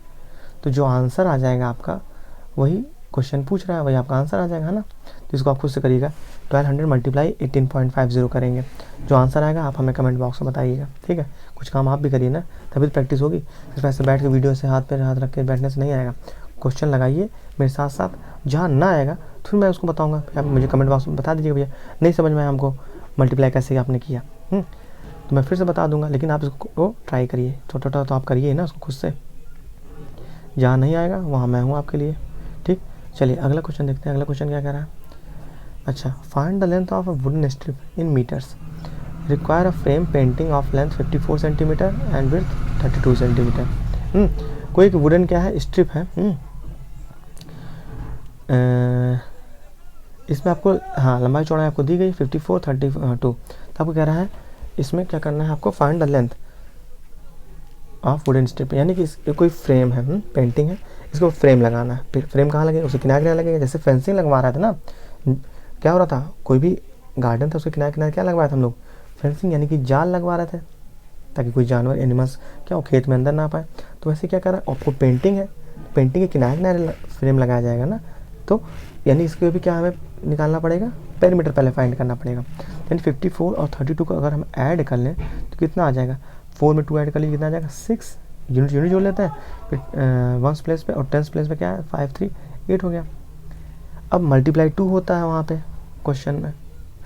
तो जो आंसर आ जाएगा आपका, वही क्वेश्चन पूछ रहा है, वही आपका आंसर आ जाएगा, है ना। तो इसको आप खुद से करिएगा, 1200 मल्टीप्लाई 18.50 करेंगे, जो आंसर आएगा आप हमें कमेंट बॉक्स में बताइएगा, ठीक है। कुछ काम आप भी करिए ना, तभी तो प्रैक्टिस होगी, सिर्फ ऐसे बैठ के वीडियो से हाथ पे हाथ रख के बैठने से नहीं आएगा। क्वेश्चन लगाइए मेरे साथ साथ, जहाँ ना आएगा तो फिर मैं उसको बताऊँगा, आप मुझे कमेंट बॉक्स में बता दीजिएगा, भैया नहीं समझ में आया हमको मल्टीप्लाई कैसे आपने किया, तो मैं फिर से बता दूँगा, लेकिन आप इसको ट्राई करिए, छोटा छोटा तो आप करिए ना उसको खुद से, जहाँ नहीं आएगा वहाँ मैं हूँ आपके लिए, ठीक। चलिए अगला क्वेश्चन देखते हैं, अगला क्वेश्चन क्या कह रहा है। अच्छा, find the length of a wooden strip in metres, require a frame painting of length 54 centimetre and width 32 centimetre. कोई एक वुडन क्या है, स्ट्रिप है, इसमें आपको हाँ लंबाई चौड़ाई आपको दी गई 54 32, तो आपको कह रहा है इसमें क्या करना है आपको, find the length of wooden strip, यानी कि कोई फ्रेम है, पेंटिंग है, इसको फ्रेम लगाना है। फिर फ्रेम कहाँ लगेगा, उसके किनारे किनारे लगेगा, जैसे फेंसिंग लगवा रहा था ना, क्या हो रहा था, कोई भी गार्डन था उसके किनारे किनारे क्या लगवाया था हम लोग, फेंसिंग, यानी कि जाल लगवा रहे थे, ताकि कोई जानवर एनिमल्स क्या हो खेत में अंदर ना पाए। तो वैसे क्या कर रहा है, आपको पेंटिंग है, पेंटिंग के किनारे किनारे फ्रेम लगाया जाएगा ना, तो यानी इसके भी क्या हमें निकालना पड़ेगा, पेरीमीटर पहले फाइंड करना पड़ेगा। यानी 54 और 32 को अगर हम ऐड कर लें तो कितना आ जाएगा, 4 में 2 ऐड कर लीजिए, कितना आ जाएगा 6, यूनिट जोड़ लेते हैं, फिर 1 प्लेस पे और 10 प्लेस पे क्या है 5 3 8 हो गया। अब मल्टीप्लाई 2 होता है वहाँ पे क्वेश्चन में,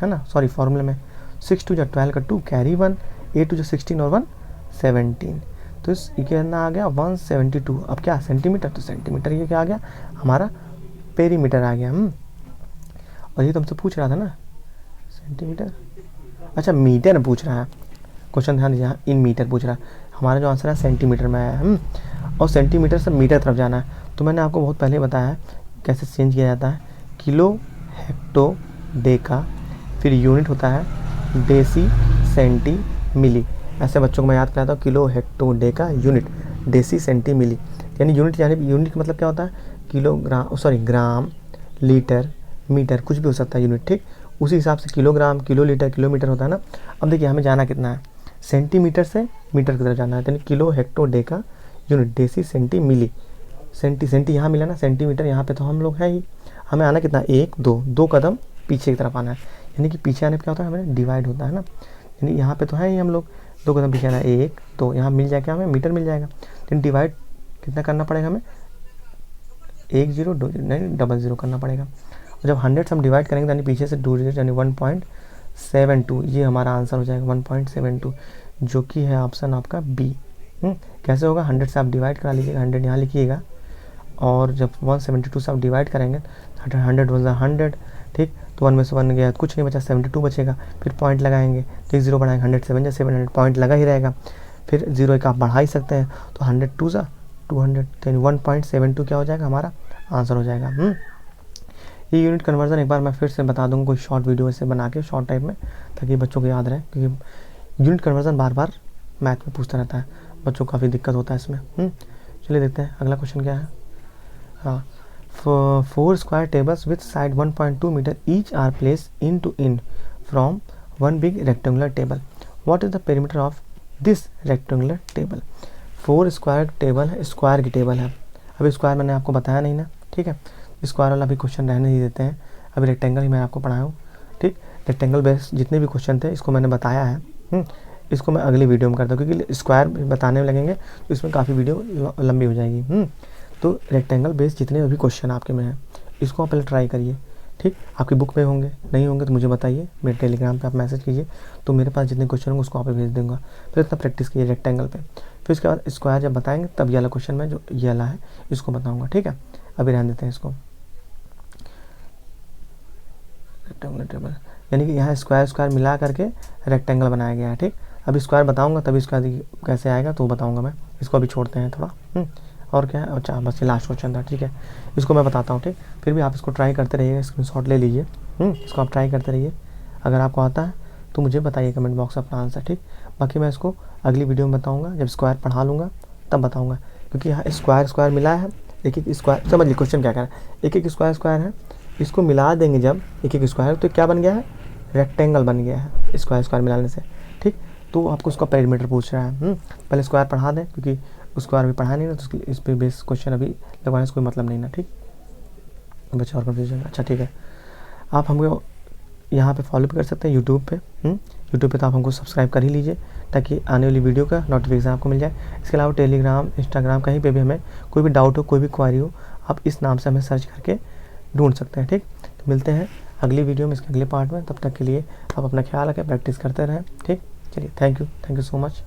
है ना, सॉरी फॉर्मूले में, 6 2 12 का 2 कैरी 1 8 2 16 और 1 17, तो इस ये कितना आ गया 172। अब क्या सेंटीमीटर, तो सेंटीमीटर ये क्या आ गया हमारा पेरीमीटर आ गया। और ये तुमसे पूछ रहा था ना सेंटीमीटर, अच्छा मीटर में पूछ रहा है क्वेश्चन, ध्यान दीजिए, इन मीटर पूछ रहा है, हमारा जो आंसर है सेंटीमीटर में आया है। और सेंटीमीटर से मीटर तरफ जाना है, तो मैंने आपको बहुत पहले बताया है कैसे चेंज किया जाता है, किलो, हेक्टो, डेका, फिर यूनिट होता है डेसी, सेंटी, मिली। ऐसे बच्चों को मैं याद कराता हूँ, kilo, hecto, deca, unit, deci, centi, milli. यानी यूनिट का मतलब क्या होता है, kilogram, sorry gram, litre, metre, कुछ भी हो सकता है यूनिट, ठीक। उसी हिसाब से किलोग्राम, किलो लीटर, किलोमीटर होता है ना। अब देखिए हमें जाना कितना है, सेंटीमीटर से मीटर की तरफ जाना है, यानी kilo, hecto, deca, unit, deci, centi, milli. Centi यहाँ मिला ना, सेंटीमीटर यहाँ पे तो हम लोग है ही, हमें आना कितना, 1 2 कदम पीछे की तरफ आना है। यानी कि पीछे आने पर क्या होता है, हमें डिवाइड होता है ना, यानी यहाँ पे तो है ही हम लोग 2 कदम पीछे आना है, 1 2, यहाँ मिल जाएगा हमें मीटर मिल जाएगा। लेकिन डिवाइड कितना करना पड़ेगा हमें, 1 0 2 नहीं 00 करना पड़ेगा। और जब 100 से हम डिवाइड करेंगे यानी पीछे से 2 यानी 1.72, ये हमारा आंसर हो जाएगा 1.72, जो कि है ऑप्शन आपका बी। कैसे होगा, 100 से आप डिवाइड करा लीजिएगा, 100 यहाँ लिखिएगा, और जब 172 से आप डिवाइड करेंगे 100 100, ठीक, तो 1 में से 1 गया कुछ नहीं बचा, 72 बचेगा। फिर पॉइंट लगाएंगे तो 1 0 बढ़ाएंगे, 100 से बन जाए 700, पॉइंट लगा ही रहेगा। फिर 0 एक आप बढ़ा ही सकते हैं, तो 100 2 सा 200, यानी 1.72 क्या हो जाएगा हमारा आंसर हो जाएगा। ये यूनिट कन्वर्जन एक बार मैं फिर से बता दूंगा कोई शॉर्ट वीडियो ऐसे बना के शॉर्ट टाइप में, ताकि बच्चों को याद रहे, क्योंकि यूनिट कन्वर्जन बार बार मैथ में पूछता रहता है, बच्चों को काफ़ी दिक्कत होता है इसमें। चलिए देखते हैं अगला क्वेश्चन क्या है। हाँ, 4 square tables with side 1.2 metre each are place in to in from one big rectangular table, what is the perimeter of this rectangular table. 4 square table है, स्क्वायर की टेबल है, अभी स्क्वायर मैंने आपको बताया नहीं ना, ठीक है, स्क्वायर वाला अभी क्वेश्चन रहने ही देते हैं, अभी रेक्टेंगल ही मैं आपको पढ़ाया हूँ, ठीक। रेक्टेंगल बेस जितने भी क्वेश्चन थे इसको मैंने बताया है, इसको मैं अगली वीडियो में करता हूँ, क्योंकि स्क्वायर बताने में लगेंगे तो इसमें काफ़ी वीडियो लंबी हो जाएगी। तो रेक्टेंगल बेस जितने भी क्वेश्चन आपके में हैं इसको आप पहले ट्राई करिए, ठीक। आपकी बुक में होंगे, नहीं होंगे तो मुझे बताइए, मेरे टेलीग्राम पे आप मैसेज कीजिए, तो मेरे पास जितने क्वेश्चन होंगे उसको आप भेज दूँगा। फिर इतना प्रैक्टिस कीजिए रेक्टेंगल पे, फिर उसके बाद स्क्वायर जब बताएंगे तब ये वाला क्वेश्चन में जो ये वाला है इसको बताऊँगा, ठीक है। अभी रहने देते हैं इसको। रेक्टेंगुलर टेबल यानी कि यहाँ स्क्वायर मिला करके रेक्टेंगल बनाया गया है, ठीक। अभी स्क्वायर बताऊँगा तभी इसका कैसे आएगा तो बताऊँगा मैं, इसको अभी छोड़ते हैं थोड़ा। और क्या है, अच्छा बस ये लास्ट क्वेश्चन था, ठीक है, इसको मैं बताता हूँ, ठीक। फिर भी आप इसको ट्राई करते रहिएगा, स्क्रीनशॉट ले लीजिए, इसको आप ट्राई करते रहिए, अगर आपको आता है तो मुझे बताइए कमेंट बॉक्स अपना आंसर, ठीक। बाकी मैं इसको अगली वीडियो में बताऊँगा, जब स्क्वायर पढ़ा लूँगा तब बताऊँगा, क्योंकि यहाँ स्क्वायर मिला है, एक स्क्वायर, समझिए क्वेश्चन क्या कह रहा है, एक स्क्वायर है, इसको मिला देंगे जब एक स्क्वायर तो क्या बन गया है, रेक्टेंगल बन गया है स्क्वायर मिलाने से, ठीक। तो आपको उसका पेरीमीटर पूछ रहा है, पहले स्क्वायर पढ़ा दें, क्योंकि उसको अभी पढ़ा नहीं ना, तो इस पर बेस क्वेश्चन अभी लगवाने से कोई मतलब नहीं ना, ठीक। बच्चा और कंफ्यूजन, अच्छा ठीक है, आप हमको यहाँ पे फॉलो भी कर सकते हैं यूट्यूब पे, यूट्यूब पे तो आप हमको सब्सक्राइब कर ही लीजिए, ताकि आने वाली वीडियो का नोटिफिकेशन आपको मिल जाए। इसके अलावा टेलीग्राम, इंस्टाग्राम, कहीं पे भी हमें कोई भी डाउट हो, कोई भी क्वारी हो, आप इस नाम से हमें सर्च करके ढूंढ सकते हैं, ठीक। तो मिलते हैं अगली वीडियो में, इसके अगले पार्ट में, तब तक के लिए आप अपना ख्याल रखें, प्रैक्टिस करते रहें, ठीक। चलिए थैंक यू सो मच।